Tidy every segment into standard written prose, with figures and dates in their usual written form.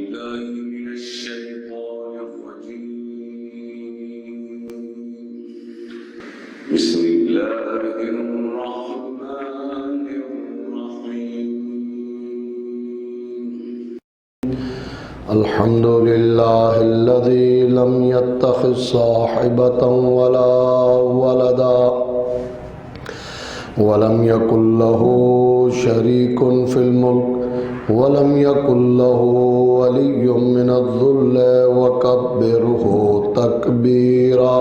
بالله من الشيطان الرجيم. بسم الله الرحمن الرحيم. الحمد لله الذي لم يتخذ صاحبة ولا ولدا ولم يكن له شريك في الملك ولم يكن له ولي من الذل وكبره تكبيرا.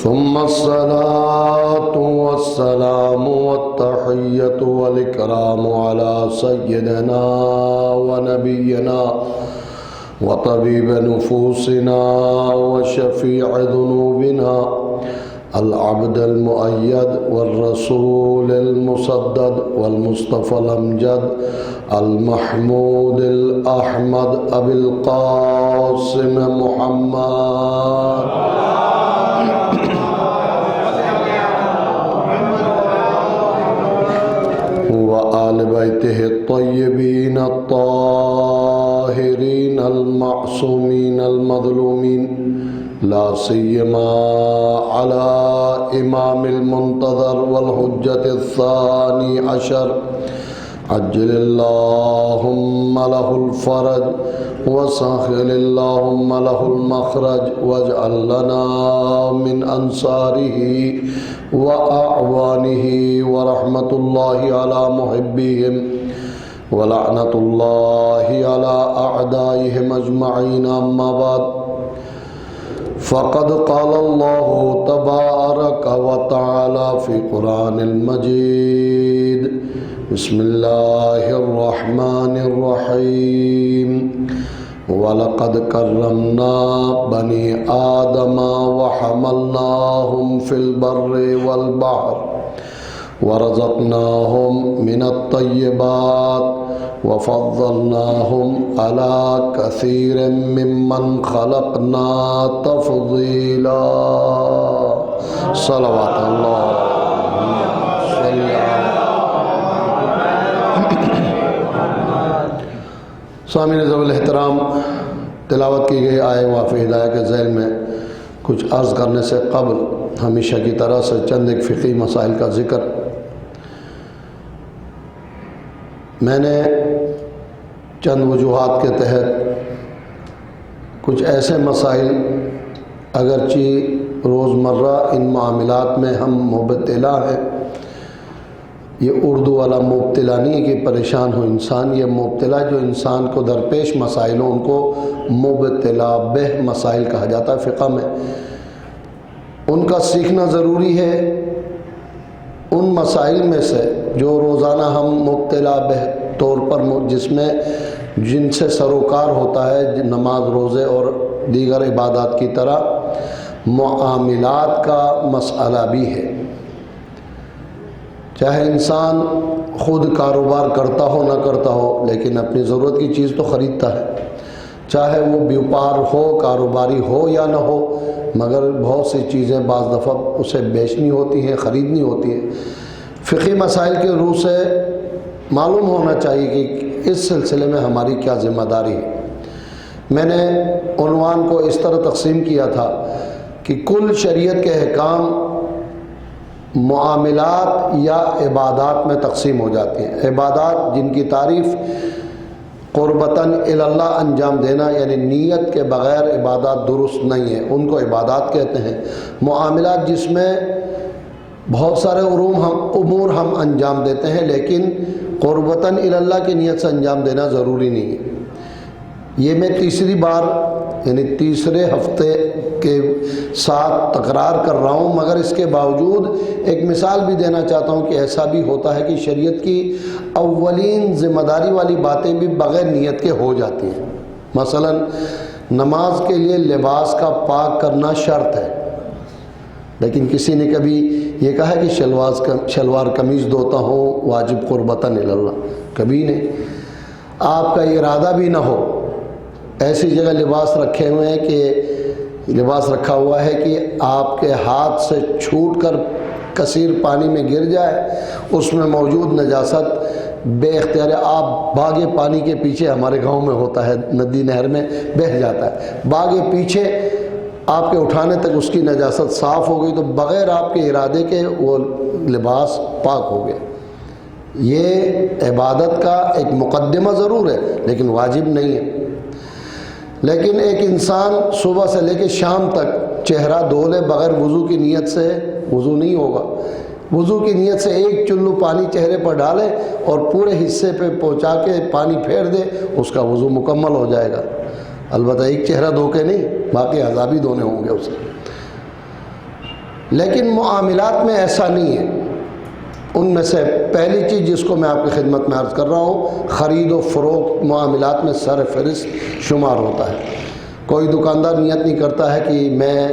ثم الصلاة والسلام والتحية والإكرام على سيدنا ونبينا وطبيب نفوسنا وشفيع ذنوبنا العبد المؤيد والرسول المسدد والمصطفى الأمجد المحمود الأحمد أبي القاسم محمد وآل بيته الطيبين الطاهرين المعصومين المظلومين، لا سيما على إمام المنتظر والحجة الثاني عشر عجل اللهم له الفرج وسهل اللهم له المخرج واجعل لنا من أنصاره وأعوانه ورحمة الله على محبيهم ولعنة الله على أعدائهم أجمعين. أما بعد، فقد قال الله تبارك وتعالى في قرآن المجيد: بسم الله الرحمن الرحيم. وَلَقَدْ كَرَّمْنَا بَنِي آدَمَ وَحَمَلْنَاهُمْ فِي الْبَرِّ وَالْبَحْرِ وَرَزَقْنَاهُمْ مِنَ الطَّيِّبَاتِ وَفَضَّلْنَاهُمْ عَلَى كَثِيرٍ مِّمَّنْ خَلَقْنَا تَفْضِيلًا. صلوات اللہ سامعین ذوی الاحترام، تلاوت کی گئی آئے وافی ہدایہ کے ذیل میں کچھ عرض کرنے سے قبل ہمیشہ کی طرح سے چند ایک فقہی مسائل کا ذکر. میں نے چند وجوہات کے تحت کچھ ایسے مسائل اگرچہ روزمرہ ان معاملات میں ہم مبتلا ہیں، یہ اردو والا مبتلا نہیں ہے کہ پریشان ہو انسان، یہ مبتلا جو انسان کو درپیش مسائل ہوں ان کو مبتلا بہ مسائل کہا جاتا ہے فقہ میں. ان کا سیکھنا ضروری ہے. ان مسائل میں سے جو روزانہ ہم مبتلا بہ طور پر جن سے سروکار ہوتا ہے، نماز، روزے اور دیگر عبادات کی طرح معاملات کا مسئلہ بھی ہے. چاہے انسان خود کاروبار کرتا ہو نہ کرتا ہو، لیکن اپنی ضرورت کی چیز تو خریدتا ہے، چاہے وہ بیوپار ہو، کاروباری ہو یا نہ ہو، مگر بہت سی چیزیں بعض دفعہ اسے بیچنی ہوتی ہیں، خریدنی ہوتی ہیں. فقہی مسائل کے روح سے معلوم ہونا چاہیے کہ اس سلسلے میں ہماری کیا ذمہ داری ہے. میں نے عنوان کو اس طرح تقسیم کیا تھا کہ کل شریعت کے احکام معاملات یا عبادات میں تقسیم ہو جاتی ہیں. عبادات جن کی تعریف قربتاً اللہ انجام دینا، یعنی نیت کے بغیر عبادات درست نہیں ہے، ان کو عبادات کہتے ہیں. معاملات جس میں بہت سارے امور ہم انجام دیتے ہیں لیکن قربتاً اللہ کی نیت سے انجام دینا ضروری نہیں ہے. یہ میں تیسری بار یعنی تیسرے ہفتے کے ساتھ تکرار کر رہا ہوں، مگر اس کے باوجود ایک مثال بھی دینا چاہتا ہوں کہ ایسا بھی ہوتا ہے کہ شریعت کی اولین ذمہ داری والی باتیں بھی بغیر نیت کے ہو جاتی ہیں. مثلا نماز کے لیے لباس کا پاک کرنا شرط ہے، لیکن کسی نے کبھی یہ کہا ہے کہ شلوار قمیض دھوتا ہوں واجب قربتاً اللہ، کبھی نہیں. آپ کا ارادہ بھی نہ ہو، ایسی جگہ لباس رکھے ہوئے ہیں کہ لباس رکھا ہوا ہے کہ آپ کے ہاتھ سے چھوٹ کر کثیر پانی میں گر جائے، اس میں موجود نجاست بے اختیار آپ باغ پانی کے پیچھے، ہمارے گاؤں میں ہوتا ہے، ندی نہر میں بہہ جاتا ہے، باغ پیچھے آپ کے اٹھانے تک اس کی نجاست صاف ہو گئی تو بغیر آپ کے ارادے کے وہ لباس پاک ہو گیا۔ یہ عبادت کا ایک مقدمہ ضرور ہے لیکن واجب نہیں ہے۔ لیکن ایک انسان صبح سے لے کے شام تک چہرہ دھو لے بغیر وضو کی نیت سے، وضو نہیں ہوگا۔ وضو کی نیت سے ایک چلو پانی چہرے پر ڈالے اور پورے حصے پہ پہنچا کے پانی پھیر دے، اس کا وضو مکمل ہو جائے گا۔ البتہ ایک چہرہ دھو کے نہیں، باقی اعضاء بھی دھونے ہوں گے اسے۔ لیکن معاملات میں ایسا نہیں ہے۔ ان میں سے پہلی چیز جس کو میں آپ کی خدمت میں عرض کر رہا ہوں، خرید و فروخت معاملات میں سر فہرست شمار ہوتا ہے۔ کوئی دکاندار نیت نہیں کرتا ہے کہ میں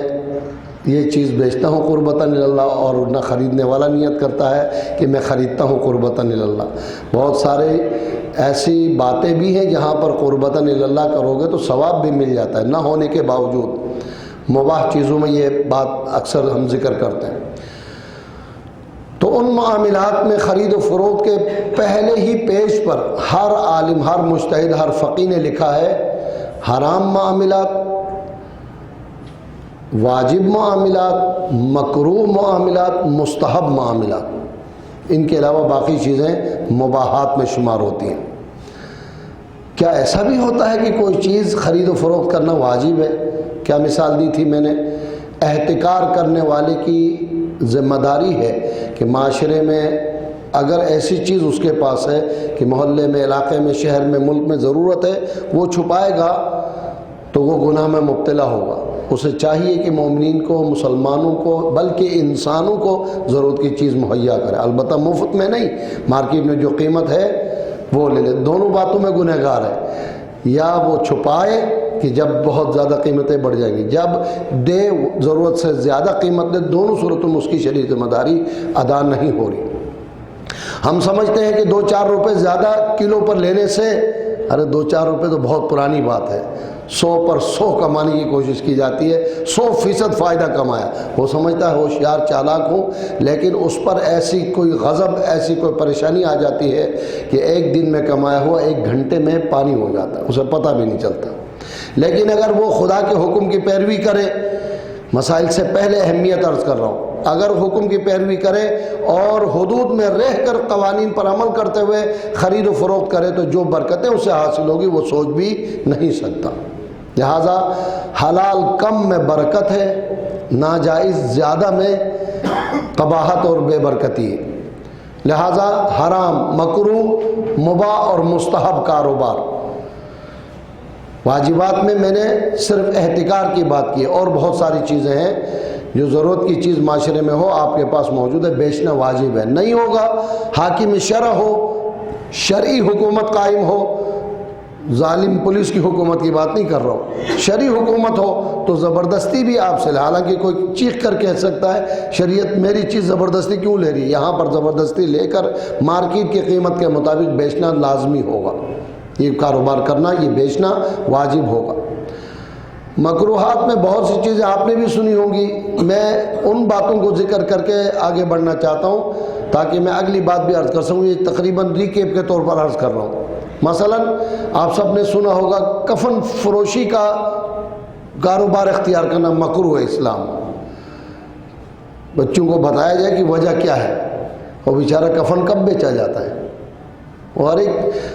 یہ چیز بیچتا ہوں قربتاً اللہ، اور نہ خریدنے والا نیت کرتا ہے کہ میں خریدتا ہوں قربتاً اللہ۔ بہت سارے ایسی باتیں بھی ہیں جہاں پر قربتاً اللہ کرو گے تو ثواب بھی مل جاتا ہے نہ ہونے کے باوجود۔ مباح چیزوں میں یہ بات اکثر ہم ذکر کرتے ہیں۔ تو ان معاملات میں خرید و فروخت کے پہلے ہی پیج پر ہر عالم، ہر مجتہد، ہر فقیہ نے لکھا ہے حرام معاملات، واجب معاملات، مکروہ معاملات، مستحب معاملات، ان کے علاوہ باقی چیزیں مباحات میں شمار ہوتی ہیں۔ کیا ایسا بھی ہوتا ہے کہ کوئی چیز خرید و فروخت کرنا واجب ہے؟ کیا مثال دی تھی میں نے، احتکار کرنے والے کی ذمہ داری ہے کہ معاشرے میں اگر ایسی چیز اس کے پاس ہے کہ محلے میں، علاقے میں، شہر میں، ملک میں ضرورت ہے، وہ چھپائے گا تو وہ گناہ میں مبتلا ہوگا۔ اسے چاہیے کہ مومنین کو، مسلمانوں کو، بلکہ انسانوں کو ضرورت کی چیز مہیا کرے، البتہ مفت میں نہیں، مارکیٹ میں جو قیمت ہے وہ لے لے۔ دونوں باتوں میں گنہگار ہے، یا وہ چھپائے کہ جب بہت زیادہ قیمتیں بڑھ جائیں گی، جب دے ضرورت سے زیادہ قیمت دے، دونوں صورتوں میں اس کی شرعی ذمہ داری ادا نہیں ہو رہی۔ ہم سمجھتے ہیں کہ 2-4 روپے زیادہ کلو پر لینے سے، ارے 2-4 روپے تو بہت پرانی بات ہے، 100 پر 100 کمانے کی کوشش کی جاتی ہے، 100% فائدہ کمایا۔ وہ سمجھتا ہے ہوشیار چالاک ہوں، لیکن اس پر ایسی کوئی غضب، ایسی کوئی پریشانی آ جاتی ہے کہ ایک دن میں کمایا ہوا 1 گھنٹے میں پانی ہو جاتا ہے، اسے پتہ بھی نہیں چلتا۔ لیکن اگر وہ خدا کے حکم کی پیروی کرے، مسائل سے پہلے اہمیت عرض کر رہا ہوں، اگر حکم کی پیروی کرے اور حدود میں رہ کر قوانین پر عمل کرتے ہوئے خرید و فروخت کرے تو جو برکتیں اسے حاصل ہوگی وہ سوچ بھی نہیں سکتا۔ لہٰذا حلال کم میں برکت ہے، ناجائز زیادہ میں قباحت اور بے برکتی ہے۔ لہٰذا حرام، مکروہ، مباح اور مستحب کاروبار، واجبات میں میں نے صرف احتکار کی بات کی ہے، اور بہت ساری چیزیں ہیں جو ضرورت کی چیز معاشرے میں ہو، آپ کے پاس موجود ہے، بیچنا واجب ہے۔ نہیں ہوگا، حاکم شرع ہو، شرعی حکومت قائم ہو، ظالم پولیس کی حکومت کی بات نہیں کر رہا ہوں، شرعی حکومت ہو تو زبردستی بھی آپ سے، حالانکہ کوئی چیخ کر کہہ سکتا ہے شریعت میری چیز زبردستی کیوں لے رہی ہے، یہاں پر زبردستی لے کر مارکیٹ کی قیمت کے مطابق بیچنا لازمی ہوگا، یہ کاروبار کرنا، یہ بیچنا واجب ہوگا۔ مکروہات میں بہت سی چیزیں آپ نے بھی سنی ہوں گی، میں ان باتوں کو ذکر کر کے آگے بڑھنا چاہتا ہوں تاکہ میں اگلی بات بھی عرض کر سکوں، یہ تقریباً ریکیپ کے طور پر عرض کر رہا ہوں۔ مثلا آپ سب نے سنا ہوگا کفن فروشی کا کاروبار اختیار کرنا مکروہ ہے اسلام۔ بچوں کو بتایا جائے کہ وجہ کیا ہے، وہ بیچارہ کفن کب بیچا جاتا ہے، اور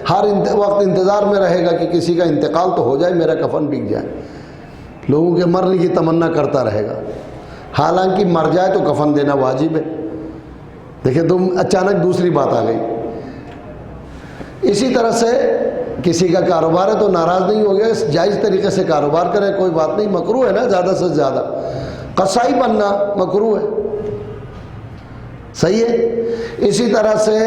ہر وقت انتظار میں رہے گا کہ کسی کا انتقال تو ہو جائے، میرا کفن بک جائے، لوگوں کے مرنے کی تمنا کرتا رہے گا، حالانکہ مر جائے تو کفن دینا واجب ہے۔ دیکھیں تم اچانک دوسری بات آ گئی۔ اسی طرح سے کسی کا کاروبار ہے تو ناراض نہیں ہو گیا، جائز طریقے سے کاروبار کرے، کوئی بات نہیں، مکروہ ہے نا زیادہ سے زیادہ، قصائی بننا مکروہ ہے، صحیح ہے۔ اسی طرح سے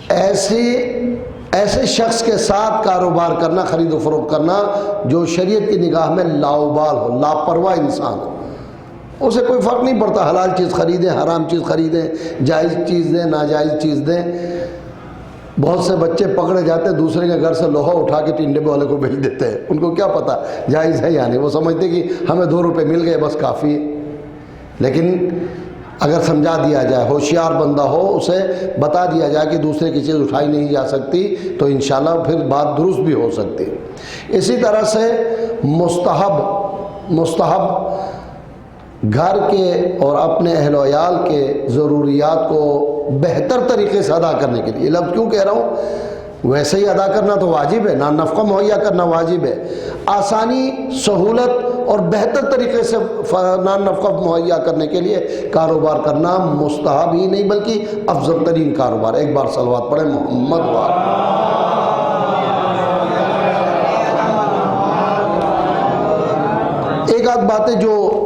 ایسے شخص کے ساتھ کاروبار کرنا، خرید و فروخت کرنا جو شریعت کی نگاہ میں لاؤبال ہو، لاپرواہ انسان ہو، اسے کوئی فرق نہیں پڑتا، حلال چیز خریدیں، حرام چیز خریدیں، جائز چیز دیں، ناجائز چیز دیں۔ بہت سے بچے پکڑے جاتے ہیں، دوسرے کے گھر سے لوہا اٹھا کے ٹنڈے والے کو بھیج دیتے ہیں، ان کو کیا پتا جائز ہے یا نہیں، وہ سمجھتے کہ ہمیں 2 روپے مل گئے بس کافی ہے۔ لیکن اگر سمجھا دیا جائے، ہوشیار بندہ ہو، اسے بتا دیا جائے کہ دوسرے کی چیز اٹھائی نہیں جا سکتی، تو انشاءاللہ پھر بات درست بھی ہو سکتی۔ اسی طرح سے مستحب گھر کے اور اپنے اہل و عیال کے ضروریات کو بہتر طریقے سے ادا کرنے کے لیے، یہ لفظ کیوں کہہ رہا ہوں، ویسے ہی ادا کرنا تو واجب ہے، نان نفقہ مہیا کرنا واجب ہے، آسانی، سہولت اور بہتر طریقے سے نان نفقہ مہیا کرنے کے لیے کاروبار کرنا مستحب ہی نہیں بلکہ افضل ترین کاروبار۔ ایک بار صلوات پڑھیں محمد وآلہ۔ ایک آدھ باتیں جو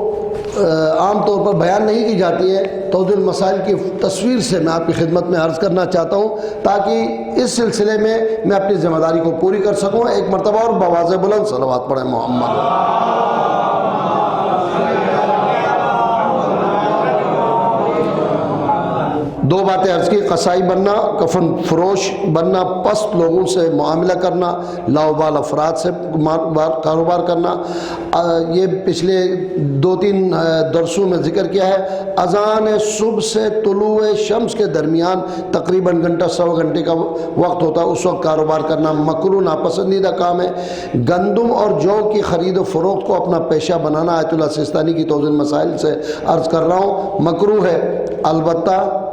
عام طور پر بیان نہیں کی جاتی ہیں، توضیح المسائل کی تصویر سے میں آپ کی خدمت میں عرض کرنا چاہتا ہوں تاکہ اس سلسلے میں اپنی ذمہ داری کو پوری کر سکوں۔ ایک مرتبہ اور بآواز بلند صلوات پڑھیں محمد۔ دو باتیں عرض کی، قصائی بننا، کفن فروش بننا، پست لوگوں سے معاملہ کرنا، لاؤبال افراد سے کاروبار کرنا۔ یہ پچھلے 2-3 درسوں میں ذکر کیا ہے، اذان صبح سے طلوع شمس کے درمیان تقریباً گھنٹہ سوا گھنٹے کا وقت ہوتا ہے، اس وقت کاروبار کرنا مکروہ ناپسندیدہ کام ہے۔ گندم اور جو کی خرید و فروخت کو اپنا پیشہ بنانا، آیت اللہ سیستانی کی توضیح المسائل سے عرض کر رہا ہوں، مکروہ ہے۔ البتہ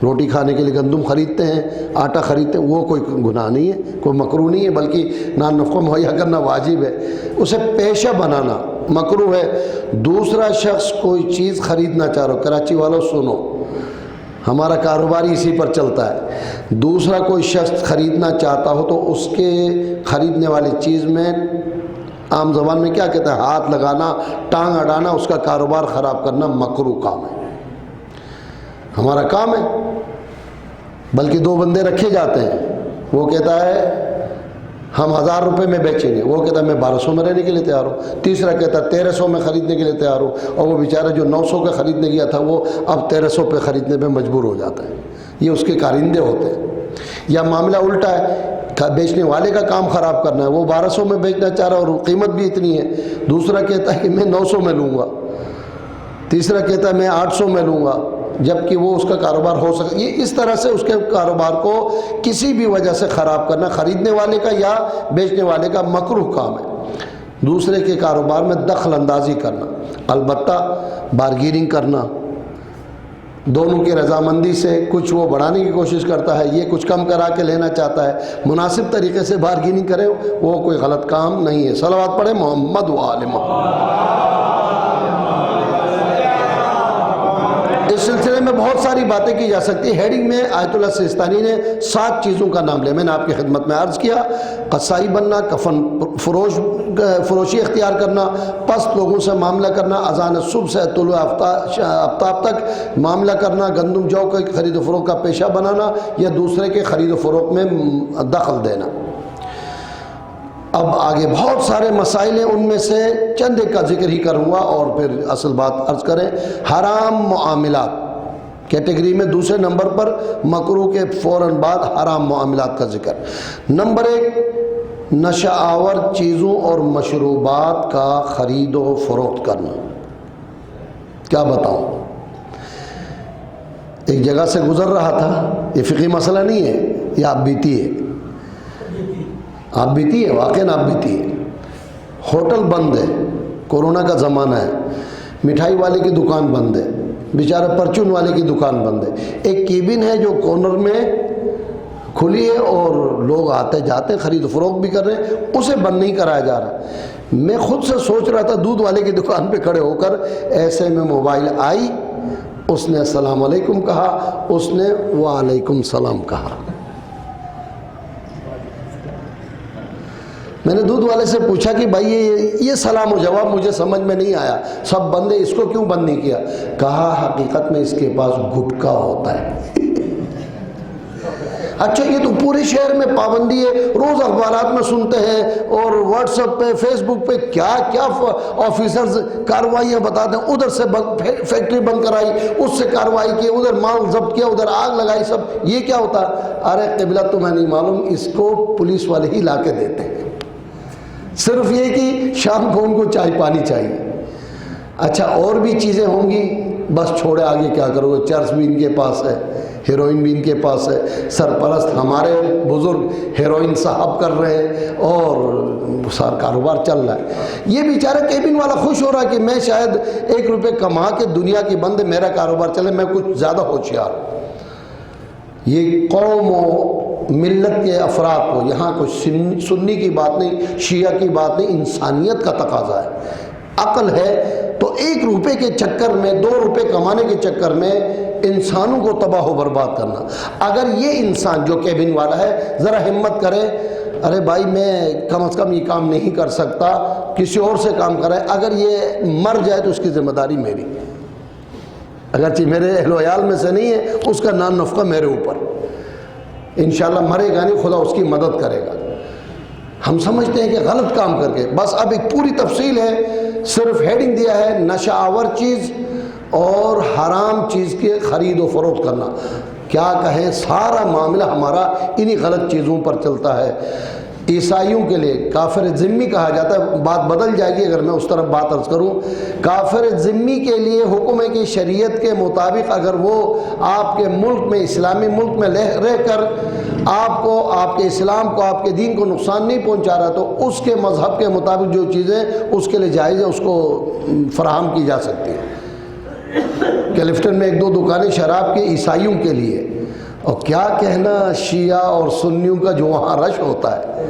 روٹی کھانے کے لیے گندم خریدتے ہیں، آٹا خریدتے ہیں، وہ کوئی گناہ نہیں ہے، کوئی مکروہ نہیں ہے، بلکہ نان نفقہ مہیا کرنا واجب ہے۔ اسے پیشہ بنانا مکروہ ہے۔ دوسرا شخص کوئی چیز خریدنا چاہ رہا ہو، کراچی والوں سنو، ہمارا کاروبار اسی پر چلتا ہے، دوسرا کوئی شخص خریدنا چاہتا ہو تو اس کے خریدنے والی چیز میں عام زبان میں کیا کہتا ہے، ہاتھ لگانا، ٹانگ اڑانا، اس کا کاروبار خراب کرنا مکروہ کام ہے۔ ہمارا کام ہے، بلکہ 2 بندے رکھے جاتے ہیں، وہ کہتا ہے ہم 1000 روپے میں بیچیں گے، وہ کہتا ہے میں 1200 میں رہنے کے لیے تیار ہوں، تیسرا کہتا ہے 1300 میں خریدنے کے لیے تیار ہوں، اور وہ بیچارہ جو 900 کا خریدنے گیا تھا وہ اب 1300 پہ خریدنے پہ مجبور ہو جاتا ہے۔ یہ اس کے کارندے ہوتے ہیں۔ یا معاملہ الٹا ہے، بیچنے والے کا کام خراب کرنا ہے، وہ 1200 میں بیچنا چاہ رہا ہے اور قیمت بھی اتنی ہے، دوسرا کہتا ہے کہ میں 900 میں لوں گا، تیسرا کہتا ہے میں 800 میں لوں گا، جبکہ وہ اس کا کاروبار ہو سکتا ہے۔ یہ اس طرح سے اس کے کاروبار کو کسی بھی وجہ سے خراب کرنا خریدنے والے کا یا بیچنے والے کا مکروہ کام ہے۔ دوسرے کے کاروبار میں دخل اندازی کرنا، البتہ بارگیننگ کرنا، دونوں کی رضامندی سے کچھ وہ بڑھانے کی کوشش کرتا ہے، یہ کچھ کم کرا کے لینا چاہتا ہے، مناسب طریقے سے بارگیننگ کرے، وہ کوئی غلط کام نہیں ہے۔ صلوات پڑھیں محمد وآل محمد۔ اس سلسلے میں بہت ساری باتیں کی جا سکتی ہیں۔ ہیڈنگ میں آیت اللہ سیستانی نے 7 چیزوں کا نام لیا، میں نے آپ کی خدمت میں عرض کیا، قصائی بننا، کفن فروشی اختیار کرنا، پست لوگوں سے معاملہ کرنا، اذان صبح سے طلوع آفتاب تک معاملہ کرنا، گندم جو کی خرید و فروخت کا پیشہ بنانا یا دوسرے کے خرید و فروخت میں دخل دینا۔ اب آگے بہت سارے مسائل ہیں، ان میں سے چند ایک کا ذکر ہی کروں گا اور پھر اصل بات عرض کریں۔ حرام معاملات کیٹیگری میں دوسرے نمبر پر، مکروہ کے فوراً بعد حرام معاملات کا ذکر۔ نمبر 1، نشہ آور چیزوں اور مشروبات کا خرید و فروخت کرنا۔ کیا بتاؤں، ایک جگہ سے گزر رہا تھا، یہ فقہی مسئلہ نہیں ہے، یہ آپ بیتی ہے، آپ بیتی ہے، واقعاً آپ بیتی ہے۔ ہوٹل بند ہے، کورونا کا زمانہ ہے، مٹھائی والے کی دکان بند ہے، بیچارہ پرچون والے کی دکان بند ہے، ایک کیبن ہے جو کارنر میں کھلی ہے اور لوگ آتے جاتے خرید و فروخت بھی کر رہے ہیں، اسے بند نہیں کرایا جا رہا۔ میں خود سے سوچ رہا تھا، دودھ والے کی دکان پہ کھڑے ہو کر، ایسے میں موبائل آئی، اس نے السلام علیکم کہا، اس نے وعلیکم السلام کہا۔ میں نے دودھ والے سے پوچھا کہ بھائی یہ سلام و جواب مجھے سمجھ میں نہیں آیا، سب بندے، اس کو کیوں بند نہیں کیا؟ کہا حقیقت میں اس کے پاس گٹکا ہوتا ہے۔ اچھا، یہ تو پورے شہر میں پابندی ہے، روز اخبارات میں سنتے ہیں اور واٹس ایپ پہ، فیس بک پہ کیا کیا آفیسرز کارروائیاں بتاتے ہیں، ادھر سے فیکٹری بند کرائی، اس سے کارروائی کی، ادھر مال ضبط کیا، ادھر آگ لگائی، سب یہ کیا ہوتا ہے؟ ارے قبلہ تمہیں نہیں معلوم، اس کو پولیس والے ہی لا کے دیتے ہیں، صرف یہ کہ شام کو ان کو چائے پانی چاہیے۔ اچھا، اور بھی چیزیں ہوں گی، بس چھوڑے آگے کیا کرو گے، چرس بھی ان کے پاس ہے، ہیروئن بھی ان کے پاس ہے، سرپرست ہمارے بزرگ ہیروئن صاحب کر رہے ہیں اور سارا کاروبار چل رہا ہے۔ یہ بیچارہ کیبن والا خوش ہو رہا ہے کہ میں شاید 1 روپے کما کے دنیا کی بند میرا کاروبار چلے، میں کچھ زیادہ ہوشیار ہوں۔ یہ قوم و ملت کے افراد کو، یہاں کچھ سنی کی بات نہیں، شیعہ کی بات نہیں، انسانیت کا تقاضا ہے۔ عقل ہے تو 1 روپے کے چکر میں، 2 روپے کمانے کے چکر میں انسانوں کو تباہ و برباد کرنا۔ اگر یہ انسان جو کیبن والا ہے ذرا ہمت کرے، ارے بھائی میں کم از کم یہ کام نہیں کر سکتا، کسی اور سے کام کرے، اگر یہ مر جائے تو اس کی ذمہ داری میری، اگرچہ میرے اہل و عیال میں سے نہیں ہے، اس کا نان نفقہ میرے اوپر، انشاءاللہ مرے گا نہیں، خدا اس کی مدد کرے گا۔ ہم سمجھتے ہیں کہ غلط کام کر کے، بس اب ایک پوری تفصیل ہے، صرف ہیڈنگ دیا ہے نشہ آور چیز اور حرام چیز کے خرید و فروخت کرنا۔ کیا کہیں، سارا معاملہ ہمارا انہی غلط چیزوں پر چلتا ہے۔ عیسائیوں کے لیے کافر ذمی کہا جاتا ہے، بات بدل جائے گی اگر میں اس طرف بات عرض کروں۔ کافر ذمی کے لیے حکم ہے کہ شریعت کے مطابق اگر وہ آپ کے ملک میں، اسلامی ملک میں رہ کر آپ کو، آپ کے اسلام کو، آپ کے دین کو نقصان نہیں پہنچا رہا، تو اس کے مذہب کے مطابق جو چیزیں اس کے لیے جائز ہے اس کو فراہم کی جا سکتی ہے۔ کلفٹن میں 1-2 دکانیں شراب کے عیسائیوں کے لیے، اور کیا کہنا شیعہ اور سنیوں کا جو وہاں رش ہوتا ہے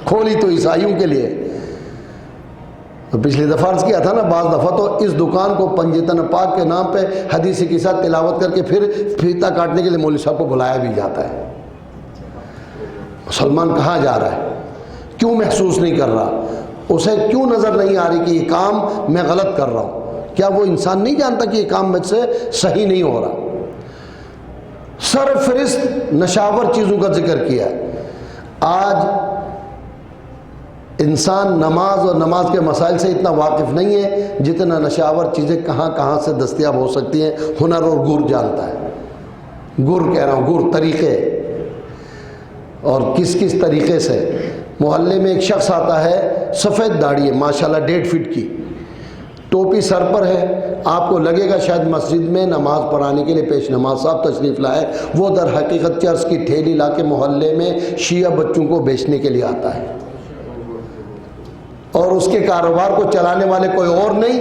کھولی تو عیسائیوں کے لیے۔ تو پچھلی دفعہ عرض کیا تھا نا، بعض دفعہ تو اس دکان کو پنجتن پاک کے نام پہ حدیث کے ساتھ تلاوت کر کے پھر فیتا کاٹنے کے لیے مولوی صاحب کو بلایا بھی جاتا ہے۔ مسلمان کہاں جا رہا ہے؟ کیوں محسوس نہیں کر رہا؟ اسے کیوں نظر نہیں آ رہی کہ یہ کام میں غلط کر رہا ہوں؟ کیا وہ انسان نہیں جانتا کہ یہ کام مجھ سے صحیح نہیں ہو رہا؟ سرفرست نشاور چیزوں کا ذکر کیا ہے۔ آج انسان نماز اور نماز کے مسائل سے اتنا واقف نہیں ہے جتنا نشاور چیزیں کہاں کہاں سے دستیاب ہو سکتی ہیں ہنر اور گر جانتا ہے۔ گر کہہ رہا ہوں، گر طریقے، اور کس کس طریقے سے۔ محلے میں ایک شخص آتا ہے، سفید داڑھی ہے ماشاءاللہ 1.5 فٹ کی، ٹوپی سر پر ہے، آپ کو لگے گا شاید مسجد میں نماز پڑھانے کے لیے پیش نماز صاحب تشریف لائے، وہ در حقیقت چرس کی ٹھیلی لا کے محلے میں شیعہ بچوں کو بیچنے کے لیے آتا ہے، اور اس کے کاروبار کو چلانے والے کوئی اور نہیں،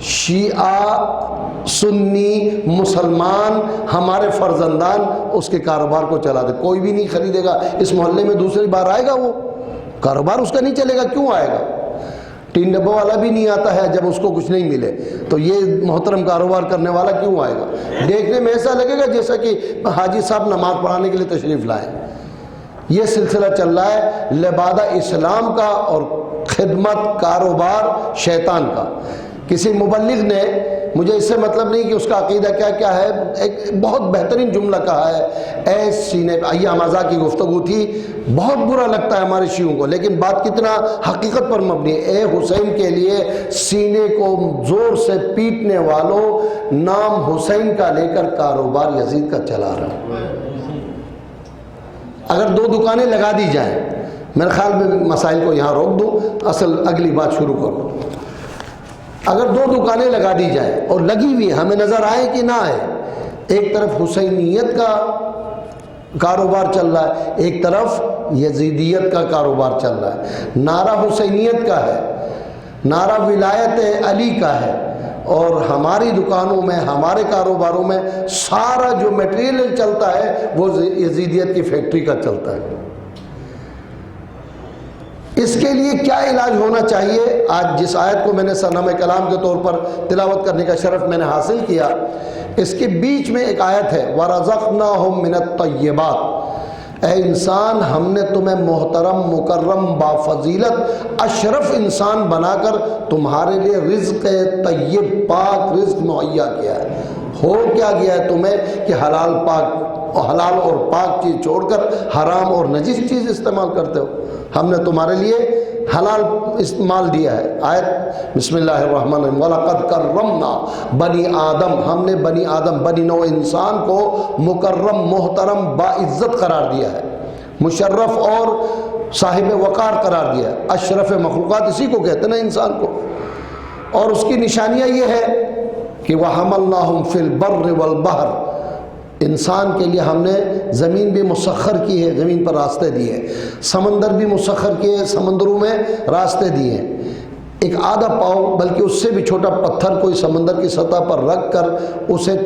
شیعہ سنی مسلمان ہمارے فرزندان اس کے کاروبار کو چلا دے۔ کوئی بھی نہیں خریدے گا اس محلے میں، دوسری بار آئے گا وہ کاروبار اس کا نہیں چلے گا، کیوں آئے گا؟ ٹین ڈبوں والا بھی نہیں آتا ہے جب اس کو کچھ نہیں ملے، تو یہ محترم کاروبار کرنے والا کیوں آئے گا؟ دیکھنے میں ایسا لگے گا جیسا کہ حاجی صاحب نماز پڑھانے کے لیے تشریف لائے۔ یہ سلسلہ چل رہا ہے لبادہ اسلام کا اور خدمت کاروبار شیطان کا۔ کسی مبلغ نے مجھے اس سے مطلب نہیں کہ اس کا عقیدہ کیا کیا ہے، ایک بہت بہترین جملہ کہا ہے، اے سینے پہ ایام ازا کی گفتگو تھی، بہت برا لگتا ہے ہمارے شیعوں کو لیکن بات کتنا حقیقت پر مبنی ہے۔ اے حسین کے لیے سینے کو زور سے پیٹنے والوں، نام حسین کا لے کر کاروبار یزید کا چلا رہا۔ اگر 2 دکانیں لگا دی جائیں، میرے خیال میں مسائل کو یہاں روک دو، اصل اگلی بات شروع کرو۔ اگر 2 دکانیں لگا دی جائیں اور لگی ہوئی ہمیں نظر آئے کہ نہ آئے، ایک طرف حسینیت کا کاروبار چل رہا ہے، ایک طرف یزیدیت کا کاروبار چل رہا ہے، نعرہ حسینیت کا ہے، نعرہ ولایت علی کا ہے، اور ہماری دکانوں میں ہمارے کاروباروں میں سارا جو میٹیریل چلتا ہے وہ یزیدیت کی فیکٹری کا چلتا ہے۔ اس کے لیے کیا علاج ہونا چاہیے؟ آج جس آیت کو میں نے سرنامہ کلام کے طور پر تلاوت کرنے کا شرف میں نے حاصل کیا، اس کے بیچ میں ایک آیت ہے وَرَزَقْنَاهُم مِّنَ الطَّيِّبَاتِ، اے انسان ہم نے تمہیں محترم مکرم بافضیلت اشرف انسان بنا کر تمہارے لیے رزق طیب پاک رزق مہیا کیا ہے۔ ہو کیا گیا ہے تمہیں کہ حلال اور پاک چیز چھوڑ کر حرام اور نجس چیز استعمال کرتے ہو؟ ہم نے تمہارے لیے حلال استعمال دیا ہے۔ آیت بسم اللہ الرحمن الرحیم وَلَقَدْ كَرَّمْنَا بنی آدم، ہم نے بنی آدم بنی نوع انسان کو مکرم محترم باعزت قرار دیا ہے، مشرف اور صاحب وقار قرار دیا ہے۔ اشرف مخلوقات اسی کو کہتے ہیں نا انسان کو، اور اس کی نشانیاں یہ ہے کہ وَحَمَلْنَاهُمْ فِي الْبَرِّ وَالْبَحْرِ، انسان کے لیے ہم نے زمین بھی مسخر کی ہے، زمین پر راستے دیے، سمندر بھی مسخر کیے، سمندروں میں راستے دیے۔ ایک آدھا پاؤں بلکہ اس سے بھی چھوٹا پتھر کوئی سمندر کی سطح پر رکھ کر اسے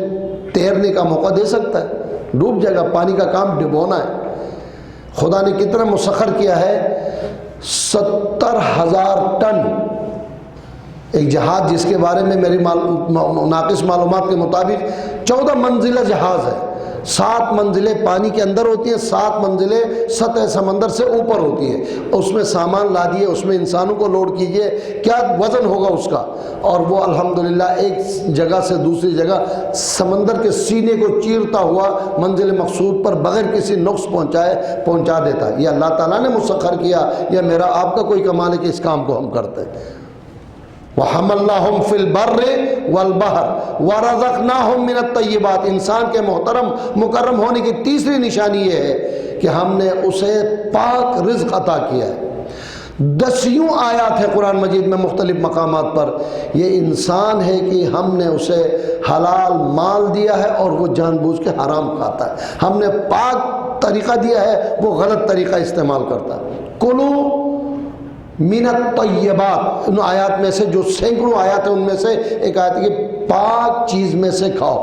تیرنے کا موقع دے سکتا ہے؟ ڈوب جائے گا۔ پانی کا کام ڈبونا ہے۔ خدا نے کتنا مسخر کیا ہے؟ 70,000 ٹن ایک جہاز، جس کے بارے میں میری ناقص معلومات کے مطابق 14 منزلہ جہاز ہے۔ 7 منزلیں پانی کے اندر ہوتی ہیں، 7 منزلیں سطح سمندر سے اوپر ہوتی ہیں۔ اس میں سامان لا دیے، اس میں انسانوں کو لوڈ کیجئے، کیا وزن ہوگا اس کا؟ اور وہ الحمدللہ ایک جگہ سے دوسری جگہ سمندر کے سینے کو چیرتا ہوا منزل مقصود پر بغیر کسی نقص پہنچا دیتا ہے۔ یہ اللہ تعالیٰ نے مسخر کیا یا میرا آپ کا کوئی کمال ہے کہ اس کام کو ہم کرتے ہیں؟ وَحَمَلْنَاهُمْ فِي الْبَرِّ وَالْبَحْرِ وَرَزَقْنَاهُمْ مِنَ الطَّيِّبَاتِ۔ انسان کے محترم مکرم ہونے کی تیسری نشانی یہ ہے کہ ہم نے اسے پاک رزق عطا کیا ہے۔ 10 آیات ہے قرآن مجید میں مختلف مقامات پر۔ یہ انسان ہے کہ ہم نے اسے حلال مال دیا ہے اور وہ جان بوجھ کے حرام کھاتا ہے۔ ہم نے پاک طریقہ دیا ہے، وہ غلط طریقہ استعمال کرتا ہے۔ کلو من الطیبات، ان آیات میں سے جو سینکڑوں آیات ہیں ان میں سے ایک آیت ہے کہ پاک چیز میں سے کھاؤ،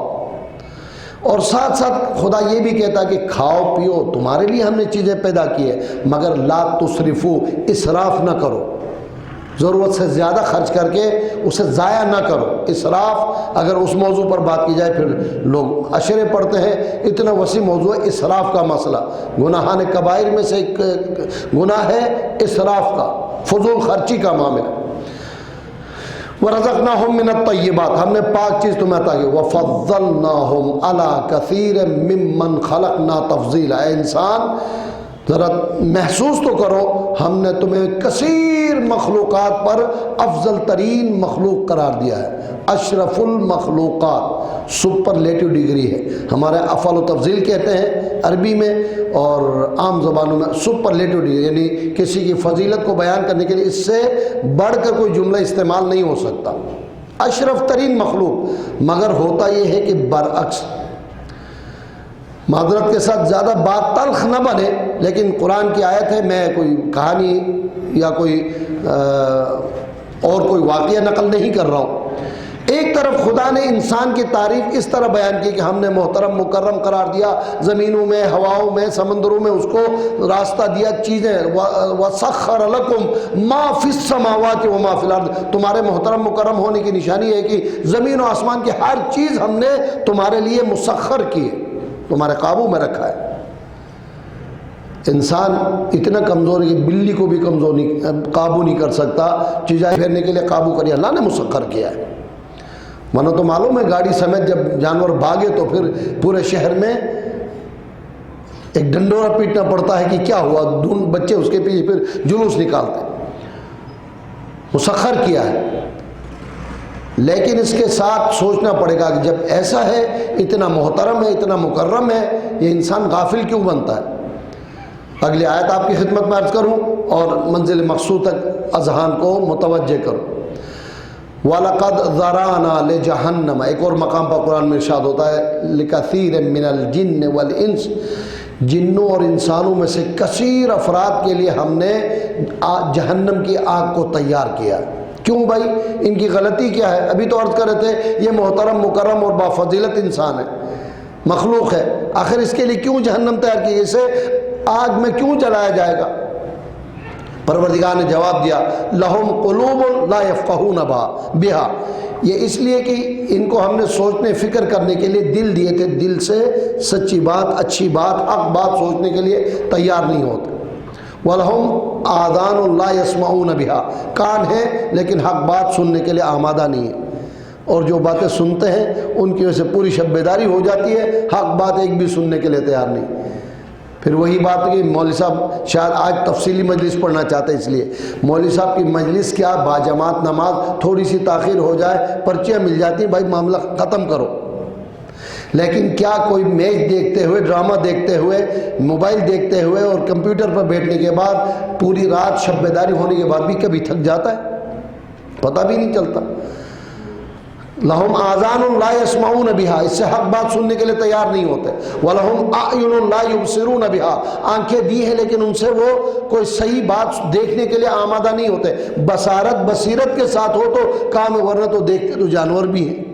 اور ساتھ ساتھ خدا یہ بھی کہتا ہے کہ کھاؤ پیو، تمہارے لیے ہم نے چیزیں پیدا کی ہے، مگر لا تسرفو، اسراف نہ کرو، ضرورت سے زیادہ خرچ کر کے اسے ضائع نہ کرو۔ اسراف اگر اس موضوع پر بات کی جائے، پھر لوگ اشرے پڑھتے ہیں، اتنا وسیع موضوع ہے اسراف کا مسئلہ۔ گناہان کبائر میں سے ایک گناہ ہے اسراف کا، فضول خرچی کا معاملہ۔ وَرَزَقْنَاهُمْ مِنَ الطَّيِّبَاتِ، ہم نے پاک چیز تمہیں عطا کی۔ وَفَضَّلْنَاهُمْ عَلَىٰ كَثِيرٍ مِّمَّنْ خَلَقْنَا تَفْضِيلًا، اے انسان ذرا محسوس تو کرو، ہم نے تمہیں کثیر مخلوقات پر افضل ترین مخلوق قرار دیا ہے۔ اشرف المخلوقات سپرلیٹو ڈگری ہے، ہمارے افعال و تفضیل کہتے ہیں عربی میں، اور عام زبانوں میں سپرلیٹو ڈگری، یعنی کسی کی فضیلت کو بیان کرنے کے لیے اس سے بڑھ کر کوئی جملہ استعمال نہیں ہو سکتا۔ اشرف ترین مخلوق، مگر ہوتا یہ ہے کہ برعکس، معذرت کے ساتھ زیادہ بات تلخ نہ بنے، لیکن قرآن کی آیت ہے، میں کوئی کہانی یا کوئی اور کوئی واقعہ نقل نہیں کر رہا ہوں۔ ایک طرف خدا نے انسان کی تعریف اس طرح بیان کی کہ ہم نے محترم مکرم قرار دیا، زمینوں میں، ہواؤں میں، سمندروں میں اس کو راستہ دیا، چیزیں وَسَخَّرَ لَكُمْ مَا فِي السَّمَاوَاتِ وَمَا فِي الْأَرْضِ، تمہارے محترم مکرم ہونے کی نشانی ہے کہ زمین و آسمان کی ہر چیز ہم نے تمہارے لیے مسخر کی ہے، تمہارے قابو میں رکھا ہے۔ انسان اتنا کمزور ہے کہ بلی کو بھی قابو نہیں کر سکتا، چیزیں پھیرنے کے لیے قابو کریے اللہ نے مسخر کیا ہے۔ منو تو معلوم ہے گاڑی سمیت جب جانور بھاگے تو پھر پورے شہر میں ایک ڈنڈورا پیٹنا پڑتا ہے کہ کیا ہوا، بچے اس کے پیچھے پھر جلوس نکالتے، مسخر کیا ہے۔ لیکن اس کے ساتھ سوچنا پڑے گا کہ جب ایسا ہے، اتنا محترم ہے، اتنا مکرم ہے، یہ انسان غافل کیوں بنتا ہے؟ اگلی آیت آپ کی خدمت میں عرض کروں اور منزل مقصود تک اذہان کو متوجہ کروں۔ وَلَقَدْ ذَرَانَا لِجَهَنَّمَ، ایک اور مقام پر قرآن میں ارشاد ہوتا ہے لِكَثِيرٍ مِّنَ الْجِنِّ وَالْإِنسِ، جنوں اور انسانوں میں سے کثیر افراد کے لیے ہم نے جہنم کی آگ کو تیار کیا۔ کیوں بھائی؟ ان کی غلطی کیا ہے؟ ابھی تو عرض کر رہے تھے یہ محترم مکرم اور بافضیلت انسان ہے، مخلوق ہے، آخر اس کے لیے کیوں جہنم تیار کی، اسے آگ میں کیوں جلایا جائے گا؟ پروردگار نے جواب دیا لہم قلوب لا یفقہون بہا، یہ اس لیے کہ ان کو ہم نے سوچنے فکر کرنے کے لیے دل دیے تھے، دل سے سچی بات، اچھی بات، حق بات سوچنے کے لیے تیار نہیں ہوتے۔ وَلَهُمْ آذَانٌ لَا يَسْمَعُونَ بِهَا، کان ہے لیکن حق بات سننے کے لیے آمادہ نہیں ہے، اور جو باتیں سنتے ہیں ان کی وجہ سے پوری شب بیداری ہو جاتی ہے، حق بات ایک بھی سننے کے لیے تیار نہیں۔ پھر وہی بات کہ مولوی صاحب شاید آج تفصیلی مجلس پڑھنا چاہتے ہیں، اس لیے مولوی صاحب کی مجلس کیا، باجماعت نماز، تھوڑی سی تاخیر ہو جائے پرچیاں مل جاتی ہیں، بھائی معاملہ ختم کرو۔ لیکن کیا کوئی میچ دیکھتے ہوئے، ڈرامہ دیکھتے ہوئے، موبائل دیکھتے ہوئے اور کمپیوٹر پر بیٹھنے کے بعد پوری رات شب بیداری ہونے کے بعد بھی کبھی تھک جاتا ہے؟ پتہ بھی نہیں چلتا۔ لہم آذان لا یسمعون بہا، اس سے حق بات سننے کے لیے تیار نہیں ہوتے، وَلَهُمْ أَعْيُنٌ لَا يُبْصِرُونَ بِهَا، آنکھیں دی ہیں لیکن ان سے وہ کوئی صحیح بات دیکھنے کے لیے آمادہ نہیں ہوتے۔ بصارت بصیرت کے ساتھ ہو تو کام ہے، ورنہ تو دیکھتے تو جانور بھی ہیں۔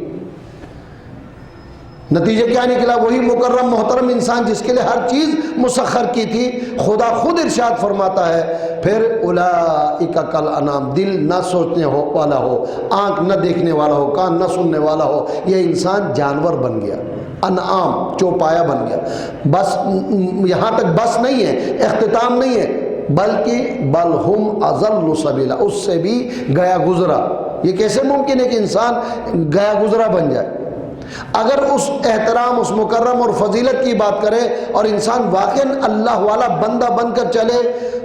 نتیجہ کیا نکلا؟ وہی مکرم محترم انسان جس کے لیے ہر چیز مسخر کی تھی، خدا خود ارشاد فرماتا ہے پھر اولئک کالانعام، دل نہ سوچنے والا ہو، آنکھ نہ دیکھنے والا ہو، کان نہ سننے والا ہو، یہ انسان جانور بن گیا، انعام چوپایا بن گیا۔ بس یہاں تک بس نہیں ہے، اختتام نہیں ہے، بلکہ بل ہم اضل سبیلا، اس سے بھی گیا گزرا۔ یہ کیسے ممکن ہے کہ انسان گیا گزرا بن جائے؟ اگر اس احترام، اس مکرم اور فضیلت کی بات کرے اور انسان واقعاً اللہ والا بندہ بن کر چلے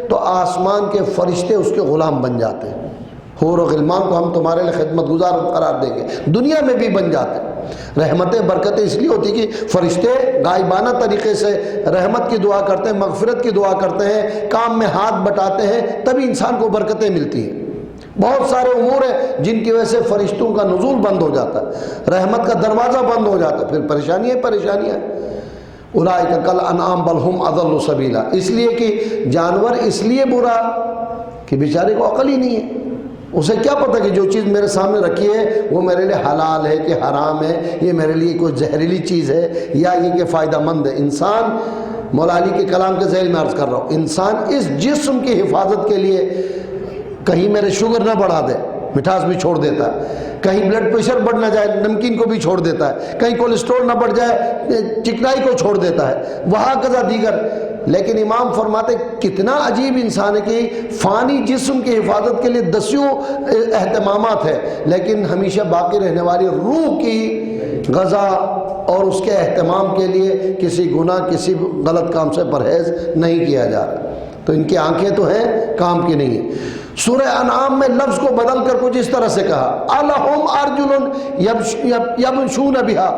تو آسمان کے فرشتے اس کے غلام بن جاتے ہیں۔ حور و غلمان کو ہم تمہارے لیے خدمت گزار قرار دیں گے، دنیا میں بھی بن جاتے ہیں۔ رحمتیں برکتیں اس لیے ہوتی کہ فرشتے غائبانہ طریقے سے رحمت کی دعا کرتے ہیں، مغفرت کی دعا کرتے ہیں، کام میں ہاتھ بٹاتے ہیں، تبھی انسان کو برکتیں ملتی ہیں۔ بہت سارے امور ہیں جن کی وجہ سے فرشتوں کا نزول بند ہو جاتا ہے، رحمت کا دروازہ بند ہو جاتا ہے، پھر پریشانیاں اولئک کالانعام بل ہم اضل سبیلا۔ اس لیے کہ جانور اس لیے برا کہ بیچارے کو عقل ہی نہیں ہے، اسے کیا پتہ کہ جو چیز میرے سامنے رکھی ہے وہ میرے لیے حلال ہے کہ حرام ہے، یہ میرے لیے کوئی زہریلی چیز ہے یا یہ کہ فائدہ مند ہے۔ انسان، مولا علی کے کلام کے ذیل میں عرض کر رہا ہوں، انسان اس جسم کی حفاظت کے لیے کہیں میرے شوگر نہ بڑھا دے، مٹھاس بھی چھوڑ دیتا ہے، کہیں بلڈ پریشر بڑھ نہ جائے، نمکین کو بھی چھوڑ دیتا ہے، کہیں کولیسٹرول نہ بڑھ جائے، چکنائی کو چھوڑ دیتا ہے، وہاں کذا دیگر۔ لیکن امام فرماتے کتنا عجیب انسان ہے کہ فانی جسم کی حفاظت کے لیے دسیوں اہتمامات ہے، لیکن ہمیشہ باقی رہنے والی روح کی غذا اور اس کے اہتمام کے لیے کسی گناہ، کسی غلط کام سے پرہیز نہیں کیا جا رہا۔ تو ان کی آنکھیں تو ہیں، کام کی نہیں ہیں۔ سورہ انعام میں لفظ کو بدل کر کچھ اس طرح سے کہا، الہم ارجل یمشون بہا،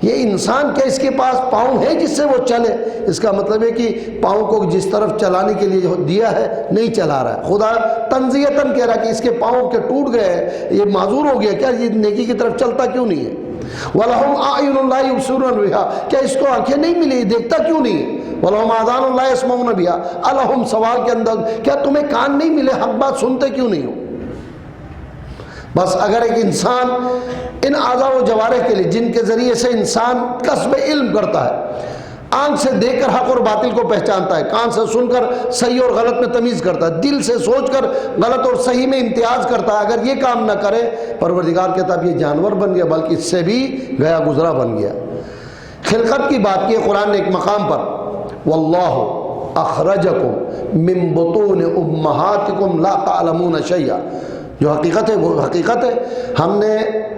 یہ انسان کیا اس کے پاس پاؤں ہے جس سے وہ چلے؟ اس کا مطلب ہے کہ پاؤں کو جس طرف چلانے کے لیے دیا ہے نہیں چلا رہا ہے۔ خدا تنزیتاً کہہ رہا ہے کہ اس کے پاؤں کے ٹوٹ گئے ہیں، یہ معذور ہو گیا، کیا یہ نیکی کی طرف چلتا کیوں نہیں ہے؟ وَلَهُمْ أَعْيُنٌ لَا يُبْصِرُونَ بِهَا، کیا اس کو آنکھیں نہیں ملی، دیکھتا کیوں نہیں ہے؟ وَلَهُمْ آذَانٌ لَا يَسْمَعُونَ بِهَا، الہم سوال کے اندر کیا تمہیں کان نہیں ملے، حق بات سنتے کیوں نہیں ہو؟ بس اگر ایک انسان ان اعضاء و جوارح کے لیے جن کے ذریعے سے انسان کسب علم کرتا ہے، آنکھ سے دیکھ کر حق اور باطل کو پہچانتا ہے، کان سے سن کر صحیح اور غلط میں تمیز کرتا ہے، دل سے سوچ کر غلط اور صحیح میں امتیاز کرتا ہے، اگر یہ کام نہ کرے پروردگار کہتا ہے یہ جانور بن گیا، بلکہ اس سے بھی گیا گزرا بن گیا۔ خلقت کی بات کی قرآن نے ایک مقام پر، واللہ اخرجکم من بطون امہاتکم لا تعلمون شیئا، جو حقیقت ہے وہ حقیقت ہے۔ ہم نے،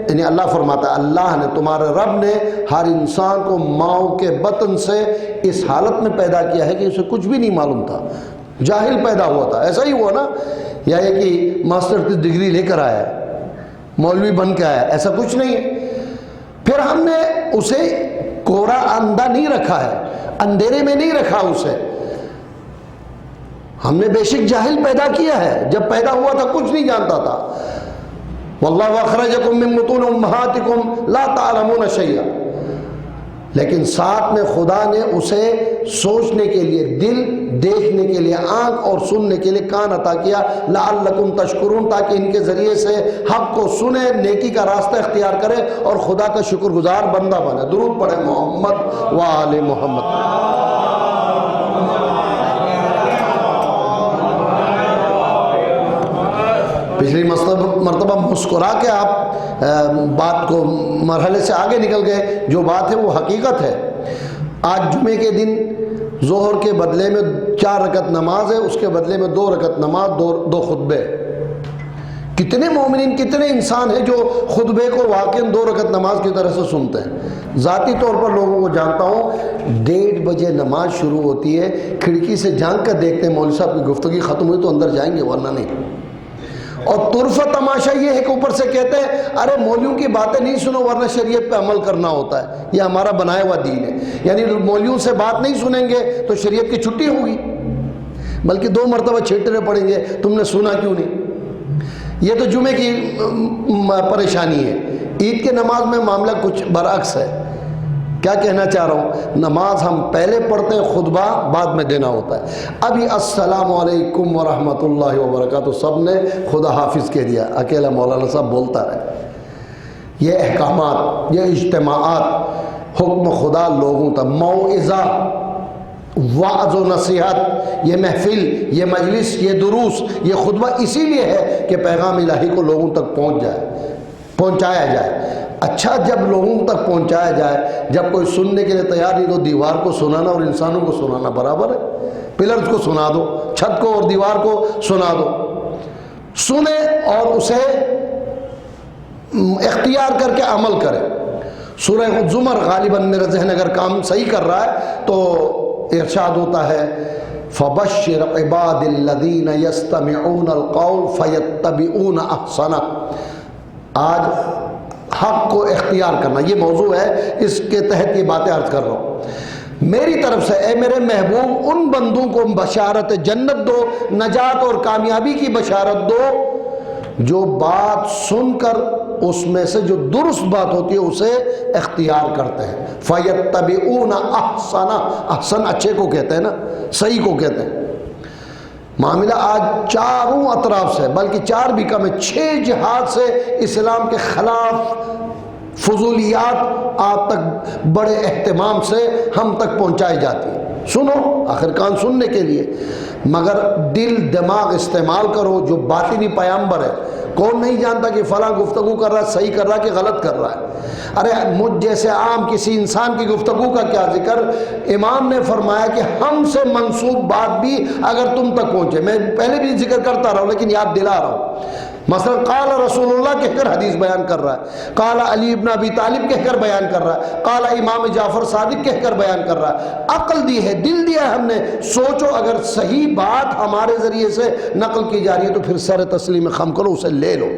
یعنی اللہ فرماتا ہے اللہ نے، تمہارے رب نے ہر انسان کو ماؤں کے بطن سے اس حالت میں پیدا کیا ہے کہ اسے کچھ بھی نہیں معلوم تھا، جاہل پیدا ہوا تھا۔ ایسا ہی ہوا نا، یا یہ کہ ماسٹر کی ڈگری لے کر آیا ہے، مولوی بن کے آیا، ایسا کچھ نہیں ہے۔ پھر ہم نے اسے کوڑا اندھا نہیں رکھا ہے، اندھیرے میں نہیں رکھا اسے، ہم نے بے شک جاہل پیدا کیا ہے، جب پیدا ہوا تھا کچھ نہیں جانتا تھا۔ واللہ اخرجکم من بطون امہاتکم لا تعلمون شیئا، لیکن ساتھ میں خدا نے اسے سوچنے کے لیے دل، دیکھنے کے لیے آنکھ اور سننے کے لیے کان عطا کیا، لعلکم تشکرون، تاکہ ان کے ذریعے سے حق کو سنے، نیکی کا راستہ اختیار کرے اور خدا کا شکر گزار بندہ بنے۔ درود پڑھے محمد و آل محمد۔ پچھلی مرتبہ مسکرا کے آپ بات کو مرحلے سے آگے نکل گئے، جو بات ہے وہ حقیقت ہے۔ آج جمعے کے دن ظہر کے بدلے میں 4 رکعت نماز ہے، اس کے بدلے میں 2 رکعت نماز، 2 خطبے۔ کتنے مومنین، کتنے انسان ہیں جو خطبے کو واقعاً 2 رکعت نماز کی طرح سے سنتے ہیں۔ ذاتی طور پر لوگوں کو جانتا ہوں، 1:30 بجے نماز شروع ہوتی ہے، کھڑکی سے جھانک کر دیکھتے ہیں مولوی صاحب کی گفتگو ختم ہوئی تو اندر جائیں گے، ورنہ نہیں۔ اور طرف تماشا یہ ہے کہ اوپر سے کہتے ہیں ارے مولویوں کی باتیں نہیں سنو ورنہ شریعت پہ عمل کرنا ہوتا ہے، یہ ہمارا بنایا ہوا دین ہے، یعنی مولویوں سے بات نہیں سنیں گے تو شریعت کی چھٹی ہوگی، بلکہ 2 مرتبہ چھیٹرے پڑیں گے، تم نے سنا کیوں نہیں؟ یہ تو جمعے کی پریشانی ہے عید کے نماز میں معاملہ کچھ برعکس ہے. کیا کہنا چاہ رہا ہوں؟ نماز ہم پہلے پڑھتے ہیں، خطبہ بعد میں دینا ہوتا ہے. ابھی السلام علیکم ورحمۃ اللہ وبرکاتہ سب نے خدا حافظ کہہ دیا، اکیلا مولانا صاحب بولتا رہے. یہ احکامات، یہ اجتماعات حکم خدا لوگوں تک، موعظہ، وعظ و نصیحت، یہ محفل، یہ مجلس، یہ دروس، یہ خطبہ اسی لیے ہے کہ پیغام الہی کو لوگوں تک پہنچایا جائے. اچھا جب لوگوں تک پہنچایا جائے، جب کوئی سننے کے لیے تیار نہیں تو دیوار کو سنانا اور انسانوں کو سنانا برابر ہے. پلرز کو سنا دو، چھت کو اور دیوار کو سنا دو، سنیں اور اسے اختیار کر کے عمل کرے. سورہ زمر غالباً میرا ذہن اگر کام صحیح کر رہا ہے تو ارشاد ہوتا ہے فَبَشِّرْ عِبَادِ الَّذِينَ يَسْتَمِعُونَ الْقَوْلَ فَيَتَّبِعُونَ أَحْسَنَهُ. آج حق کو اختیار کرنا یہ موضوع ہے، اس کے تحت یہ باتیں عرض کر رہا ہوں. میری طرف سے اے میرے محبوب ان بندوں کو بشارت جنت دو، نجات اور کامیابی کی بشارت دو جو بات سن کر اس میں سے جو درست بات ہوتی ہے اسے اختیار کرتے ہیں. فَيَتَّبِعُونَ أَحْسَنَهُ، احسن اچھے کو کہتے ہیں نا، صحیح کو کہتے ہیں. معاملہ آج چاروں اطراف سے، بلکہ 4 بھی کم ہے، 6 جہات سے اسلام کے خلاف فضولیات آپ تک بڑے اہتمام سے ہم تک پہنچائی جاتی ہیں. سنو، آخر کان سننے کے لیے، مگر دل دماغ استعمال کرو. جو باطنی پیامبر ہے، کون نہیں جانتا کہ فلاں گفتگو کر رہا ہے صحیح کر رہا ہے کہ غلط کر رہا ہے. ارے مجھ جیسے عام کسی انسان کی گفتگو کا کیا ذکر، امام نے فرمایا کہ ہم سے منسوب بات بھی اگر تم تک پہنچے، میں پہلے بھی ذکر کرتا رہا ہوں لیکن یاد دلا رہا ہوں. مثلا قال رسول اللہ کہہ کر حدیث بیان کر رہا ہے، قال علی ابن ابی طالب کہہ کر بیان کر رہا ہے، قال امام جعفر صادق کہہ کر بیان کر رہا ہے. عقل دی ہے، دل دیا ہے ہم نے. سوچو اگر صحیح بات ہمارے ذریعے سے نقل کی جا رہی ہے تو پھر سر تسلیم خم کرو، اسے لے لو.